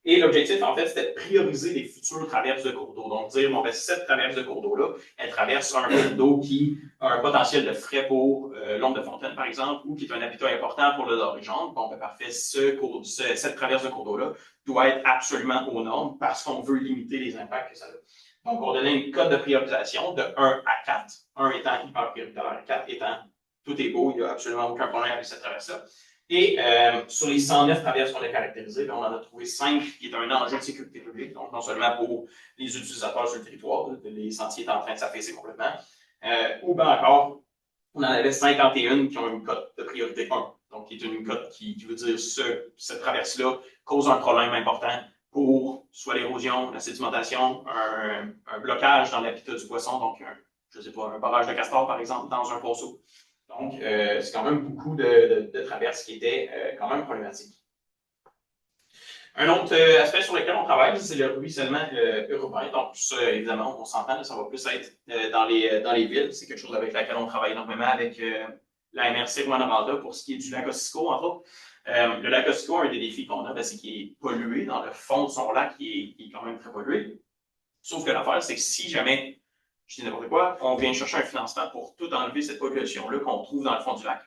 Et l'objectif, en fait, c'était de prioriser les futures traverses de cours d'eau. Donc, dire, bon, ben, cette traverse de cours d'eau-là, elle traverse un cours d'eau qui a un potentiel de frais pour l'ombre de fontaine, par exemple, ou qui est un habitat important pour le doré-jaune. Bon, ben, parfait, cette traverse de cours d'eau-là doit être absolument aux normes parce qu'on veut limiter les impacts que ça a. Donc, on donnait une cote de priorisation de 1 à 4, 1 étant hyper prioritaire, 4 étant tout est beau, il n'y a absolument aucun problème avec cette traverse-là. Et sur les 109 traverses qu'on a caractérisées, on en a trouvé 5 qui est un enjeu de sécurité publique, donc non seulement pour les utilisateurs sur le territoire, les sentiers étant en train de s'affaisser complètement, ou bien encore, on en avait 51 qui ont une cote de priorité 1, donc qui est une cote qui veut dire cette traverse-là cause un problème important pour soit l'érosion, la sédimentation, un blocage dans l'habitat du poisson, donc je ne sais pas, un barrage de castor par exemple dans un ponceau. Donc, c'est quand même beaucoup de traverses qui étaient quand même problématiques. Un autre aspect sur lequel on travaille, c'est le ruissellement urbain. Donc, ça, évidemment, on s'entend, ça va plus être dans les villes. C'est quelque chose avec laquelle on travaille énormément avec la MRC Rwanda pour ce qui est du lac Ossiko, entre autres. Le lac Ossiko, un des défis qu'on a, c'est qu'il est pollué dans le fond de son lac, qui est quand même très pollué. Sauf que l'affaire, c'est que si jamais, je dis n'importe quoi, on vient chercher un financement pour tout enlever cette pollution-là qu'on trouve dans le fond du lac,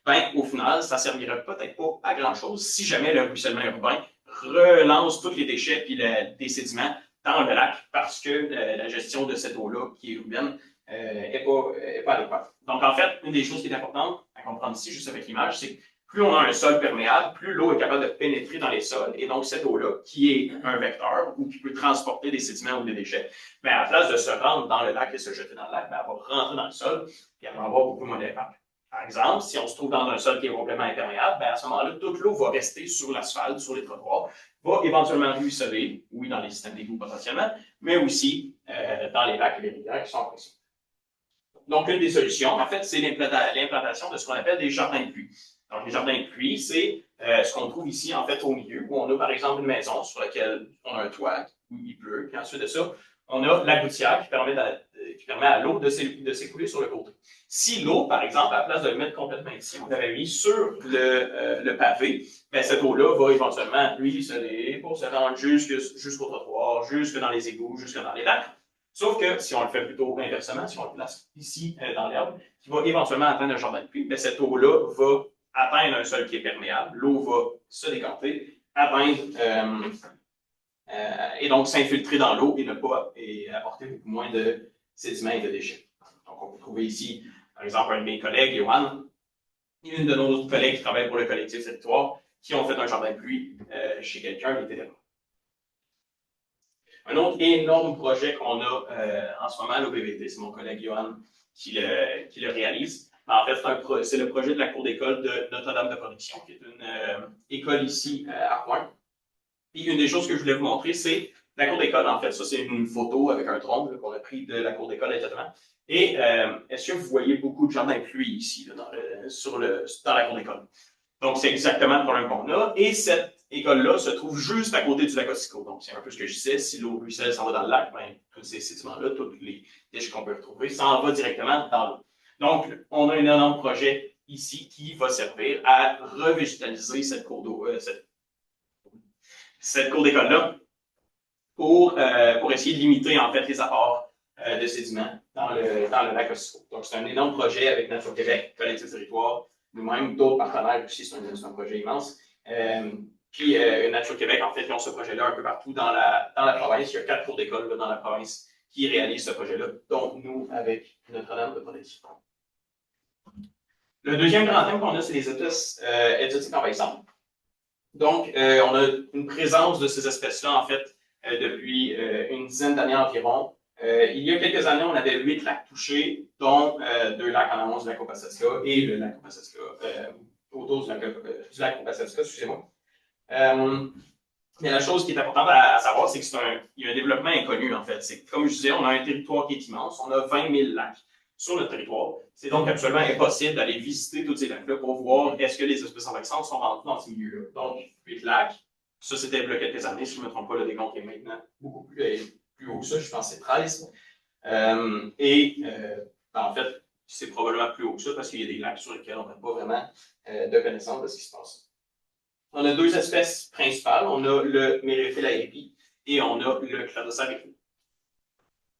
ben, au final, ça ne servira peut-être pas à grand-chose si jamais le ruissellement urbain relance tous les déchets et des sédiments dans le lac parce que la gestion de cette eau-là, qui est urbaine, n'est pas adéquate. Donc, en fait, une des choses qui est importante à comprendre ici, juste avec l'image, c'est que plus on a un sol perméable, plus l'eau est capable de pénétrer dans les sols. Et donc, cette eau-là, qui est un vecteur ou qui peut transporter des sédiments ou des déchets, ben, à la place de se rendre dans le lac et se jeter dans le lac, ben, elle va rentrer dans le sol et elle va avoir beaucoup moins d'impact. Par exemple, si on se trouve dans un sol qui est complètement imperméable, ben à ce moment-là, toute l'eau va rester sur l'asphalte, sur les trottoirs, va éventuellement ruisseler, oui, dans les systèmes d'égout potentiellement, mais aussi dans les lacs et les rivières qui sont en pression. Donc, une des solutions, en fait, c'est l'implantation de ce qu'on appelle des jardins de pluie. Donc, les jardins de pluie, c'est ce qu'on trouve ici, en fait, au milieu, où on a, par exemple, une maison sur laquelle on a un toit, où il pleut, puis ensuite de ça, on a la gouttière qui permet à l'eau de s'écouler sur le côté. Si l'eau, par exemple, à la place de le mettre complètement ici, on l'avait mis sur le pavé, ben, cette eau-là va éventuellement ruisseler pour se rendre jusqu'au trottoir, jusque dans les égouts, jusque dans les lacs. Sauf que si on le fait plutôt inversement, si on le place ici dans l'herbe, qui va éventuellement atteindre un jardin de pluie, ben, cette eau-là va atteindre un sol qui est perméable, l'eau va se décanter, atteindre et donc s'infiltrer dans l'eau et apporter beaucoup moins de sédiments et de déchets. Donc, on peut trouver ici, par exemple, un de mes collègues, Johan, et une de nos autres collègues qui travaillent pour le collectif Territoire, qui ont fait un jardin de pluie chez quelqu'un l'été dernier. Un autre énorme projet qu'on a en ce moment à l'OPVT, c'est mon collègue Johan qui le réalise. En fait, c'est le projet de la cour d'école de Notre-Dame de Production, qui est une école ici à Rouen. Puis une des choses que je voulais vous montrer, c'est la cour d'école. En fait, ça, c'est une photo avec un drone qu'on a pris de la cour d'école exactement. Et est-ce que vous voyez beaucoup de jardins de pluie ici, là, dans la cour d'école? Donc, c'est exactement le problème qu'on a. Et cette école-là se trouve juste à côté du lac Ossiko. Donc, c'est un peu ce que je disais. Si l'eau ruisselle s'en va dans le lac, ben, tous ces sédiments-là, tous les déchets qu'on peut retrouver, s'en va directement dans l'eau. Donc, on a un énorme projet ici qui va servir à revégétaliser cette cour d'eau, cette cour d'école-là pour essayer de limiter en fait les apports de sédiments dans le lac Ossiko. Donc, c'est un énorme projet avec Nature Québec, Collectif Territoire, nous-mêmes, d'autres partenaires aussi, c'est un projet immense. Puis Nature Québec, en fait, ils ont ce projet-là un peu partout dans la province. Il y a 4 cours d'école dans la province qui réalisent ce projet-là, dont nous avec Notre-Dame de Production. Le deuxième grand thème qu'on a, c'est les espèces exotiques envahissantes. Donc, on a une présence de ces espèces-là, en fait, depuis une dizaine d'années environ. Il y a quelques années, on avait 8 lacs touchés, dont 2 lacs en amont du lac Opasaska et le lac Opasaska, autour du lac Opasaska, excusez-moi. Mais la chose qui est importante à savoir, c'est qu'il y a un développement inconnu, en fait. C'est comme je disais, on a un territoire qui est immense, on a 20 000 lacs sur notre territoire. C'est donc absolument impossible d'aller visiter tous ces lacs-là pour voir est-ce que les espèces envahissantes sont rentrées dans ces milieux-là. Donc, 8 lacs, ça c'était il y a quelques années, si je ne me trompe pas, le décompte est maintenant beaucoup plus haut que ça, je pense que c'est 13. En fait, c'est probablement plus haut que ça parce qu'il y a des lacs sur lesquels on n'a pas vraiment de connaissance de ce qui se passe. On a deux espèces principales. On a le Myriophylle aepi et on a le Cladocère éclus.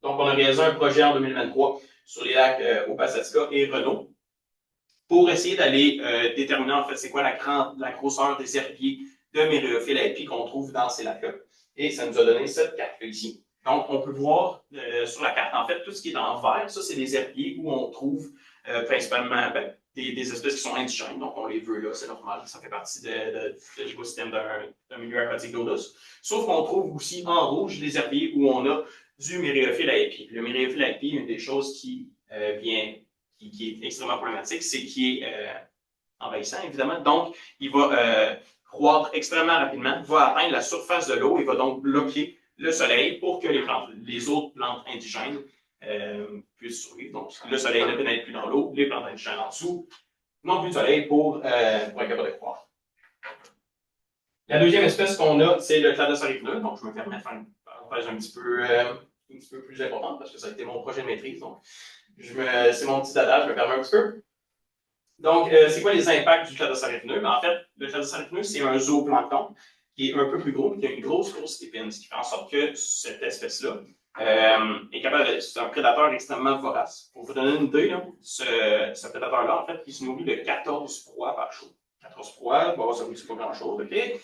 Donc, on a réalisé un projet en 2023 sur les lacs Opasaska et Renault pour essayer d'aller déterminer en fait c'est quoi la grosseur des herbiers de Myriophylle aepi qu'on trouve dans ces lacs-là. Et ça nous a donné cette carte ici. Donc, on peut voir sur la carte, en fait, tout ce qui est en vert, ça, c'est des herbiers où on trouve principalement des espèces qui sont indigènes. Donc, on les veut là, c'est normal. Ça fait partie de l'écosystème d'un milieu aquatique d'eau douce. Sauf qu'on trouve aussi en rouge des herbiers où on a du Myriophylle aepi. Le Myriophylle aepi, une des choses qui est extrêmement problématique, c'est qu'il est envahissant, évidemment. Donc, il va croître extrêmement rapidement, va atteindre la surface de l'eau et va donc bloquer le soleil pour que les autres plantes indigènes puissent survivre. Donc, le soleil ne pénètre plus dans l'eau, les plantes indigènes en dessous n'ont plus de soleil pour être capables de croître. La deuxième espèce qu'on a, c'est le Cladocère éclus. Donc, je me permets de faire une parenthèse un petit peu plus importante parce que ça a été mon projet de maîtrise. Donc, c'est mon petit dada, je me permets un petit peu. Donc, c'est quoi les impacts du Cladocère éclus? En fait, le Cladocère éclus, c'est un zooplancton qui est un peu plus gros, qui a une grosse épine, ce qui fait en sorte que cette espèce-là est capable c'est un prédateur extrêmement vorace. Pour vous donner une idée, là, ce prédateur-là, en fait, il se nourrit de 14 proies par jour. 14 proies, bon, ça ne vous dit pas grand-chose, OK?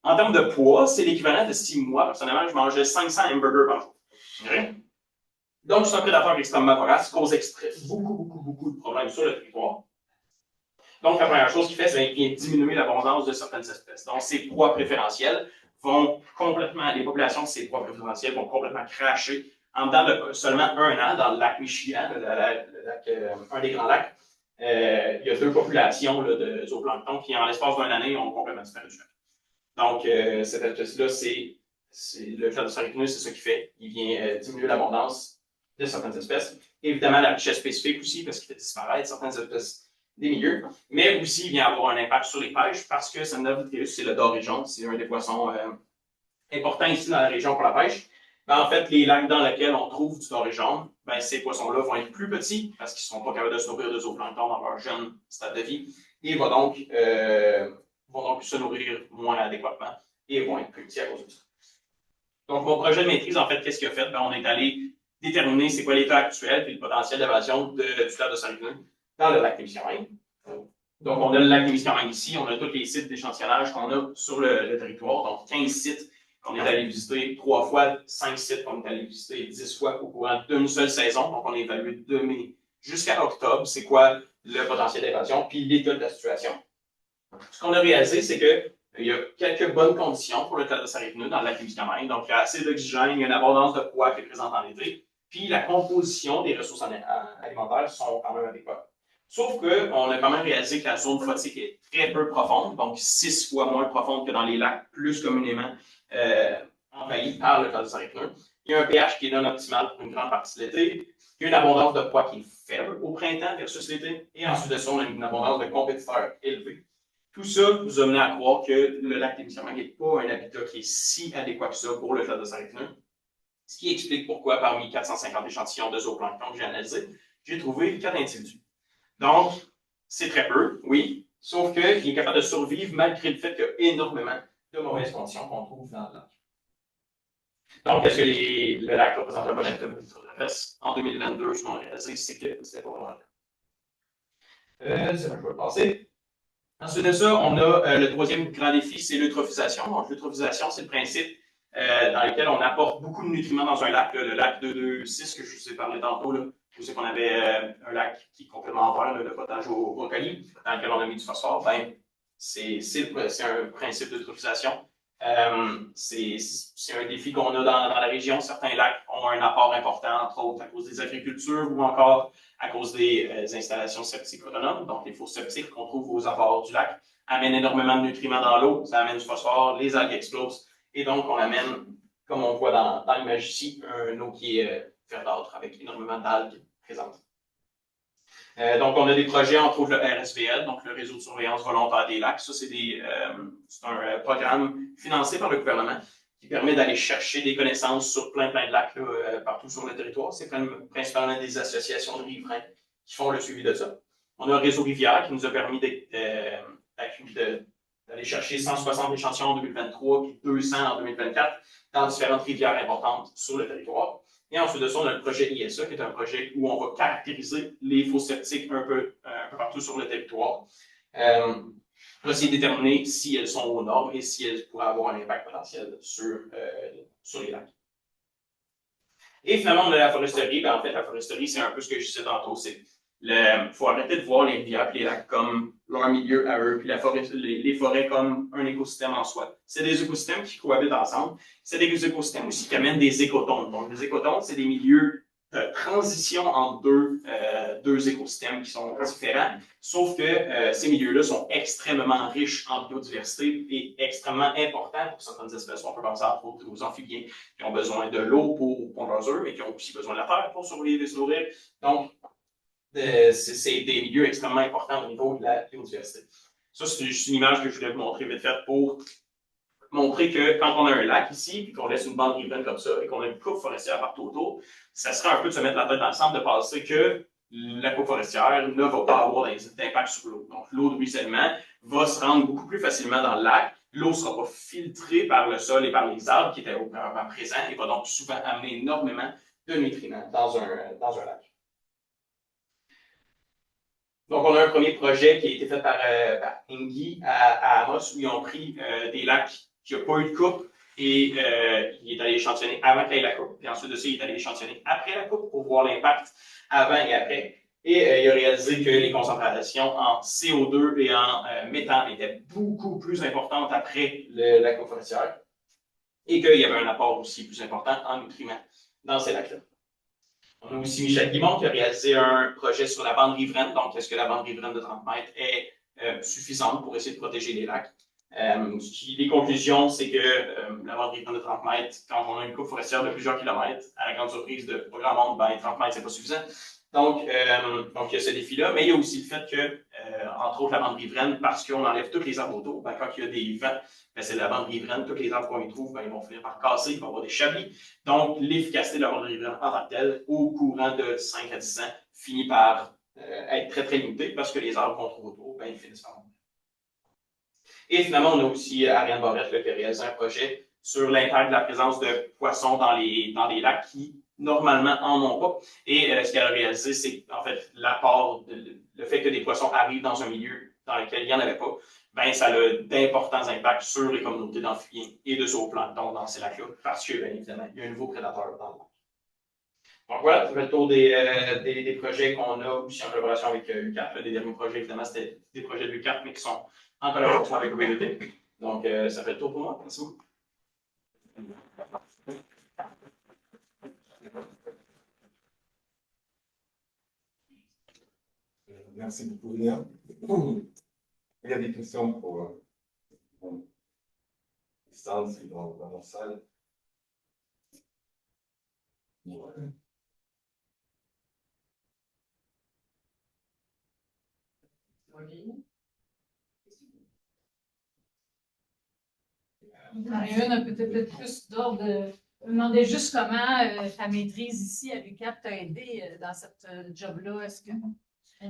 En termes de poids, c'est l'équivalent de 6 mois. Personnellement, je mangeais 500 hamburgers par jour. Okay? Donc, c'est un prédateur extrêmement vorace, cause beaucoup de problèmes sur le territoire. Donc, la première chose qu'il fait, c'est qu'il vient diminuer l'abondance de certaines espèces. Donc, ces proies préférentielles vont complètement, les populations de ces proies préférentielles vont complètement cracher en dedans de seulement un an dans le lac Michigan, un des grands lacs. Il y a deux populations là, de zooplancton qui, en l'espace d'une année, ont complètement disparu du lac. Donc, cette espèce-là, c'est le Cladocère éclus, c'est ça qu'il fait. Il vient diminuer l'abondance de certaines espèces. Évidemment, la richesse spécifique aussi, parce qu'il fait disparaître certaines espèces des milieux, mais aussi il vient avoir un impact sur les pêches parce que Semnavutreus, c'est le doré jaune, c'est un des poissons importants ici dans la région pour la pêche. Ben, en fait, les lacs dans lesquels on trouve du doré jaune, ben, ces poissons-là vont être plus petits parce qu'ils ne seront pas capables de se nourrir de zooplancton dans leur jeune stade de vie et vont donc se nourrir moins adéquatement et vont être plus petits à cause de ça. Donc, mon projet de maîtrise, en fait, qu'est-ce qu'il a fait? Ben, on est allé déterminer c'est quoi l'état actuel et le potentiel d'évasion du Cladocère éclus dans le lac Témiscamingue. Donc, on a le lac Témiscamingue ici, on a tous les sites d'échantillonnage qu'on a sur le territoire, donc 15 sites qu'on est allé visiter 3 fois, 5 sites qu'on est allé visiter 10 fois au courant d'une seule saison. Donc, on a évalué de mai jusqu'à octobre, c'est quoi le potentiel d'évasion, puis l'état de la situation. Ce qu'on a réalisé, c'est qu'il y a quelques bonnes conditions pour le Cladocère éclus dans le lac Témiscamingue. Donc, il y a assez d'oxygène, il y a une abondance de poids qui est présente en été, puis la composition des ressources alimentaires sont quand même adéquates. Sauf qu'on a quand même réalisé que la zone photique est très peu profonde, donc 6 fois moins profonde que dans les lacs plus communément envahis par le Cladocère éclus. Il y a un pH qui est non optimal pour une grande partie de l'été. Il y a une abondance de poids qui est faible au printemps versus l'été. Et ensuite de ça, on a une abondance de compétiteurs élevée. Tout ça nous a mené à croire que le lac Témiscamingue n'est pas un habitat qui est si adéquat que ça pour le Cladocère éclus. Ce qui explique pourquoi, parmi 450 échantillons de zooplancton que j'ai analysés, j'ai trouvé 4 individus. Donc, c'est très peu, oui, sauf qu'il est capable de survivre malgré le fait qu'il y a énormément de mauvaises conditions qu'on trouve dans le lac. Donc, est-ce que le lac représente un bon habitat sur la face? En 2022, ce qu'on a réalisé, c'est que c'était pas vraiment c'est vrai, je vais le passer. Ensuite de ça, on a le troisième grand défi, c'est l'eutrophisation. Donc, l'eutrophisation, c'est le principe dans lequel on apporte beaucoup de nutriments dans un lac. Le lac 226 que je vous ai parlé tantôt, là, où c'est qu'on avait un lac qui est complètement vert, le potage au brocoli, dans lequel on a mis du phosphore. Ben, c'est un principe d'eutrophisation. C'est un défi qu'on a dans la région. Certains lacs ont un apport important, entre autres à cause des agricultures ou encore à cause des installations septiques autonomes. Donc, les fosses septiques qu'on trouve aux abords du lac amènent énormément de nutriments dans l'eau, ça amène du phosphore, les algues explosent, et donc on amène, comme on voit dans l'image ici, une eau qui est verdâtre avec énormément d'algues présentes. Donc, on a des projets, entre autres le RSVL, donc le Réseau de surveillance volontaire des lacs. Ça, c'est un programme financé par le gouvernement qui permet d'aller chercher des connaissances sur plein de lacs là, partout sur le territoire. C'est principalement des associations de riverains qui font le suivi de ça. On a un réseau rivière qui nous a permis d'aller chercher 160 échantillons en 2023 puis 200 en 2024 dans différentes rivières importantes sur le territoire. Et ensuite de ça, on a le projet ISA, qui est un projet où on va caractériser les fosses septiques un peu partout sur le territoire pour essayer de déterminer si elles sont aux normes et si elles pourraient avoir un impact potentiel sur les lacs. Et finalement, on a la foresterie. Ben, en fait, la foresterie, c'est un peu ce que je disais tantôt. Il faut arrêter de voir les rivières et les lacs comme leur milieu à eux, puis les forêts comme un écosystème en soi. C'est des écosystèmes qui cohabitent ensemble. C'est des écosystèmes aussi qui amènent des écotones. Donc, les écotones, c'est des milieux de transition entre deux écosystèmes qui sont différents, sauf que ces milieux-là sont extrêmement riches en biodiversité et extrêmement importants pour certaines espèces. On peut penser entre autres aux amphibiens qui ont besoin de l'eau pour pondre leurs œufs, mais qui ont aussi besoin de la terre pour survivre et se nourrir. Donc, c'est des milieux extrêmement importants au niveau de la biodiversité. Ça, c'est juste une image que je voulais vous montrer vite fait pour montrer que quand on a un lac ici, puis qu'on laisse une bande riveraine comme ça, et qu'on a une coupe forestière partout autour, ça serait un peu de se mettre la tête dans le centre, de penser que la coupe forestière ne va pas avoir d'impact sur l'eau. Donc, l'eau de ruissellement va se rendre beaucoup plus facilement dans le lac. L'eau ne sera pas filtrée par le sol et par les arbres qui étaient auparavant présents et va donc souvent amener énormément de nutriments dans un lac. Donc, on a un premier projet qui a été fait par Engie à Amos, où ils ont pris des lacs qui n'ont pas eu de coupe et il est allé échantillonner avant qu'il y ait la coupe. Puis ensuite de ça, il est allé échantillonner après la coupe pour voir l'impact avant et après. Et il a réalisé que les concentrations en CO2 et en méthane étaient beaucoup plus importantes après la coupe forestière et qu'il y avait un apport aussi plus important en nutriments dans ces lacs-là. On a aussi Michel Guimond qui a réalisé un projet sur la bande riveraine. Donc, est-ce que la bande riveraine de 30 mètres est suffisante pour essayer de protéger les lacs? Les conclusions, c'est que la bande riveraine de 30 mètres, quand on a une coupe forestière de plusieurs kilomètres, à la grande surprise de pas grand monde, ben, 30 mètres, c'est pas suffisant. Donc, il y a ce défi-là, mais il y a aussi le fait que, entre autres, la bande riveraine, parce qu'on enlève tous les arbres autour, ben, quand il y a des vents, ben, c'est la bande riveraine, tous les arbres qu'on y trouve, ben, ils vont finir par casser, il va y avoir des chablis. Donc, l'efficacité de la bande riveraine en tant que telle, au courant de 5 à 10 ans, finit par être très, très limitée parce que les arbres qu'on trouve autour, ben, ils finissent par mourir. Et finalement, on a aussi Ariane Barrette qui a réalisé un projet sur l'impact de la présence de poissons dans les lacs qui, normalement, en ont pas. Et ce qu'elle a réalisé, c'est en fait l'apport, le fait que des poissons arrivent dans un milieu dans lequel il n'y en avait pas, ben, ça a d'importants impacts sur les communautés d'amphibiens et de zooplancton dans ces lacs-là, parce que, bien évidemment, il y a un nouveau prédateur dans le lac. Donc voilà, ça fait le tour des projets qu'on a aussi en collaboration avec l'UQAP. Les derniers projets, évidemment, c'était des projets de l'UQAP, mais qui sont en collaboration avec l'OBVT. Donc, ça fait le tour pour moi. Merci beaucoup. Merci beaucoup, Léa. Il y a des questions pour distance dans la salle. Ouais. J'en ai une peut-être plus d'ordre. Je me demandais juste comment ta maîtrise ici à l'UQAP t'a aidé dans cette job-là. Est-ce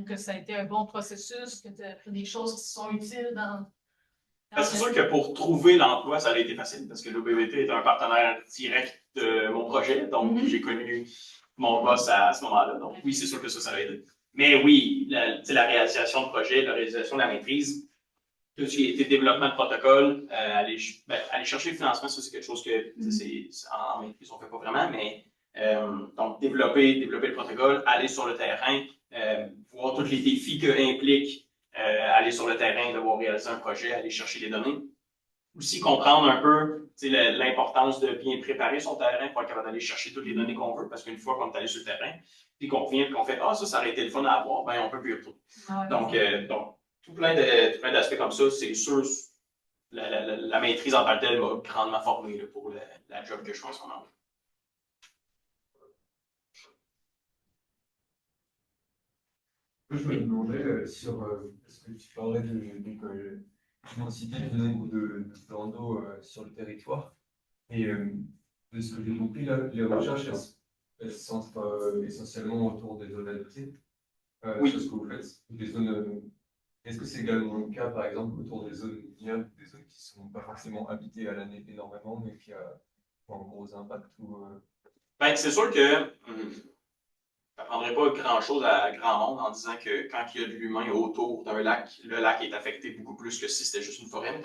que ça a été un bon processus, que tu as appris des choses qui sont utiles dans c'est sûr que pour trouver l'emploi, ça a été facile parce que l'OBVT est un partenaire direct de mon projet. Donc, j'ai connu mon boss à ce moment-là. Donc, oui, c'est sûr que ça a aidé. Mais oui, la réalisation de projet, la réalisation de la maîtrise, tout ce qui était développement de protocole, aller chercher le financement, ça c'est quelque chose que en maîtrise on ne fait pas vraiment, mais donc développer le protocole, aller sur le terrain, voir tous les défis que implique aller sur le terrain, devoir réaliser un projet, aller chercher les données. Aussi comprendre un peu l'importance de bien préparer son terrain pour être capable d'aller chercher toutes les données qu'on veut, parce qu'une fois qu'on est allé sur le terrain, puis qu'on vient et qu'on fait « Ah, ça aurait été le fun à avoir », ben on peut plus y retourner. Ouais. Donc, tout plein d'aspects comme ça, c'est sûr, la maîtrise en tant que telle m'a grandement formé là, pour la job que je fais en ce moment. Je me demandais sur, parce que tu parlais de l'immensité du nombre de plans d'eau sur le territoire. Et de ce que j'ai compris, là, les recherches, elles se centrent essentiellement autour des zones adaptées. Oui. C'est ce que vous faites, des zones Est-ce que c'est également le cas, par exemple, autour des zones minières, des zones qui ne sont pas forcément habitées à l'année énormément, mais qui ont un gros impact Ben, c'est sûr que ça ne prendrait pas grand-chose à grand monde en disant que quand il y a de l'humain autour d'un lac, le lac est affecté beaucoup plus que si c'était juste une forêt.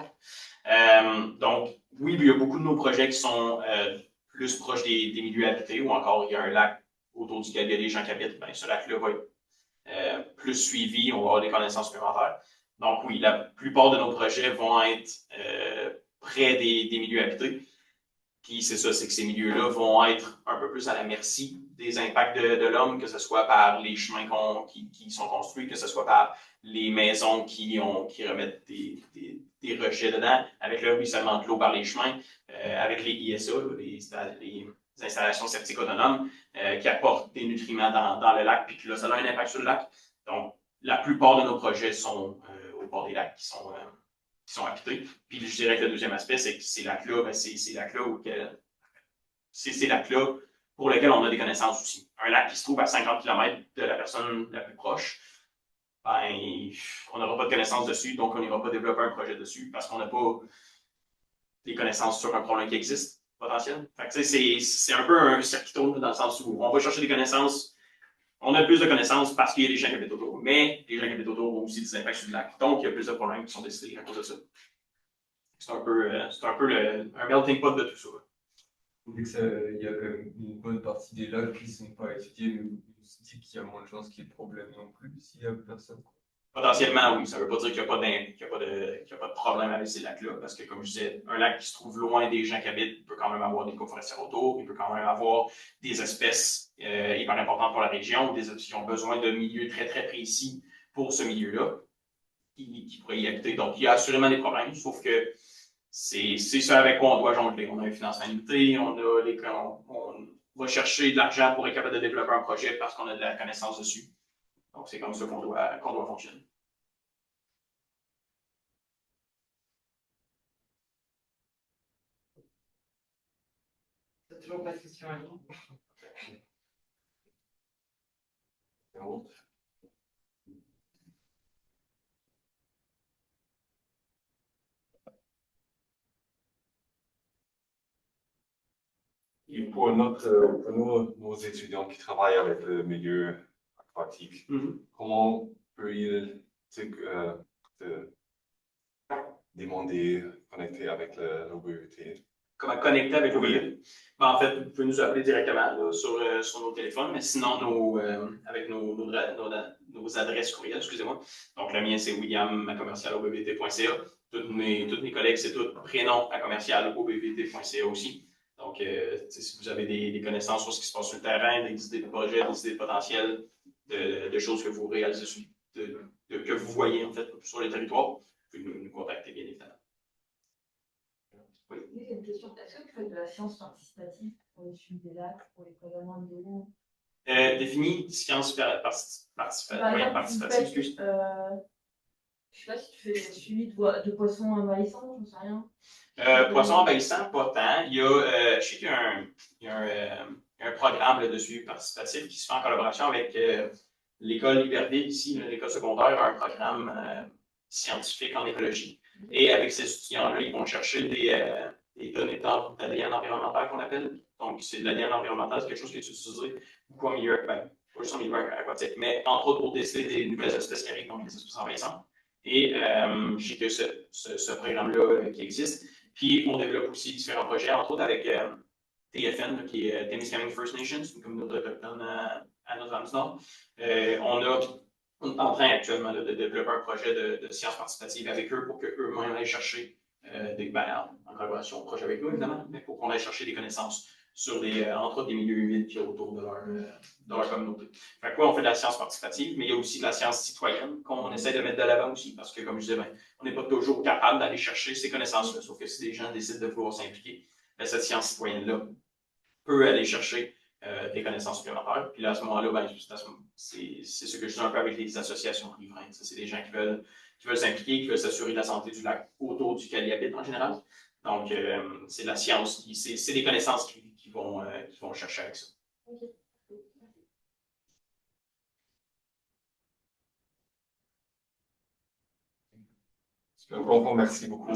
Donc, oui, il y a beaucoup de nos projets qui sont plus proches des milieux habités ou encore il y a un lac autour duquel il y a des gens qui habitent. Ben, ce lac-là va être plus suivi, on va avoir des connaissances supplémentaires. Donc, oui, la plupart de nos projets vont être près des milieux habités. Puis c'est ça, c'est que ces milieux-là vont être un peu plus à la merci des impacts de l'homme, que ce soit par les chemins qui sont construits, que ce soit par les maisons qui remettent des rejets dedans, avec le ruissellement de l'eau par les chemins, avec les ISA, les installations septiques autonomes, qui apportent des nutriments dans le lac, puis que là, ça a un impact sur le lac. Donc, la plupart de nos projets sont au bord des lacs qui sont habités. Puis je dirais que le deuxième aspect, c'est que ces lacs-là, ben, c'est ces lacs-là pour lesquels on a des connaissances aussi. Un lac qui se trouve à 50 km de la personne la plus proche, ben, on n'aura pas de connaissances dessus, donc on n'ira pas développer un projet dessus parce qu'on n'a pas des connaissances sur un problème qui existe potentiel. Fait que, c'est un peu un circuit tourne dans le sens où on va chercher des connaissances. On a plus de connaissances parce qu'il y a des gens qui habitent autour, mais les gens qui habitent autour ont aussi des impacts sur le lac. Donc, il y a plus de problèmes qui sont décidés à cause de ça. C'est un peu un melting pot de tout ça. Vu qu'il y a quand même une bonne partie des lacs qui ne sont pas étudiés, mais on se dit qu'il y a moins de chances qu'il y ait de problème non plus s'il n'y a personne. Potentiellement, oui. Ça ne veut pas dire qu'il n'y a pas de problème avec ces lacs-là, parce que, comme je disais, un lac qui se trouve loin des gens qui habitent peut quand même avoir des coforestières autour, il peut quand même avoir des espèces hyper importantes pour la région, des espèces qui ont besoin de milieux très, très précis pour ce milieu-là, qui pourraient y habiter. Donc, il y a assurément des problèmes, sauf que c'est ça avec quoi on doit jongler. On a un financement limité, on va chercher de l'argent pour être capable de développer un projet parce qu'on a de la connaissance dessus. Donc, c'est comme ça qu'on doit fonctionner. T'as toujours pas de questions à nous? Et pour nos étudiants qui travaillent avec le milieu aquatique, comment peut-ils demander, connecter avec l'OBET? Comment connecter avec l'OBET? Ben, en fait, vous pouvez nous appeler directement là, sur nos téléphones, mais sinon, avec nos adresses courriel, excusez-moi. Donc, le mien, c'est william@obbt.ca. Tous mes collègues, c'est tout prénom@obbt.ca aussi. Donc, si vous avez des connaissances sur ce qui se passe sur le terrain, des idées de projets, des idées de potentiel, de choses que vous réalisez, que vous voyez en fait sur les territoires, vous pouvez nous contacter, bien évidemment. Oui, j'ai une question. Est-ce que vous faites de la science participative pour l'étude des lacs, pour les prélèvements de l'eau? Définis science participative. Excuse. Je ne sais pas si tu fais le suivi de poissons envahissants, je ne sais rien. Poissons envahissants, pas tant. Je sais qu'il y a un programme de suivi participatif qui se fait en collaboration avec l'école Iberville, ici, l'école secondaire, un programme scientifique en écologie. Et avec ces étudiants-là, ils vont chercher des données d'ADN environnemental qu'on appelle. Donc, c'est de l'ADN environnemental, c'est quelque chose qui est utilisé beaucoup en milieu, pas juste en milieu aquatique, mais entre autres pour tester des nouvelles espèces qui arrivent, donc les espèces envahissantes. Et je sais que ce programme-là qui existe. Puis, on développe aussi différents projets, entre autres avec TFN, qui est Témiscamingue First Nations, une communauté autochtone à Notre-Dame-du-Nord. On est en train actuellement de développer un projet de sciences participatives avec eux pour qu'eux-mêmes aillent chercher en collaboration, projet avec nous évidemment, mais pour qu'on aille chercher des connaissances sur entre autres des milieux humides qui sont autour de leur communauté. Fait que on fait de la science participative, mais il y a aussi de la science citoyenne qu'on essaie de mettre de l'avant aussi, parce que comme je disais, on n'est pas toujours capable d'aller chercher ces connaissances-là, sauf que si des gens décident de vouloir s'impliquer, cette science citoyenne-là peut aller chercher des connaissances supplémentaires. Puis là, à ce moment-là, c'est ce que je dis un peu avec les associations riveraines. C'est des gens qui veulent s'impliquer, qui veulent s'assurer de la santé du lac autour duquel ils habitent en général. Donc, c'est de la science, c'est des connaissances qui vont chercher avec ça. Okay. Un grand merci beaucoup.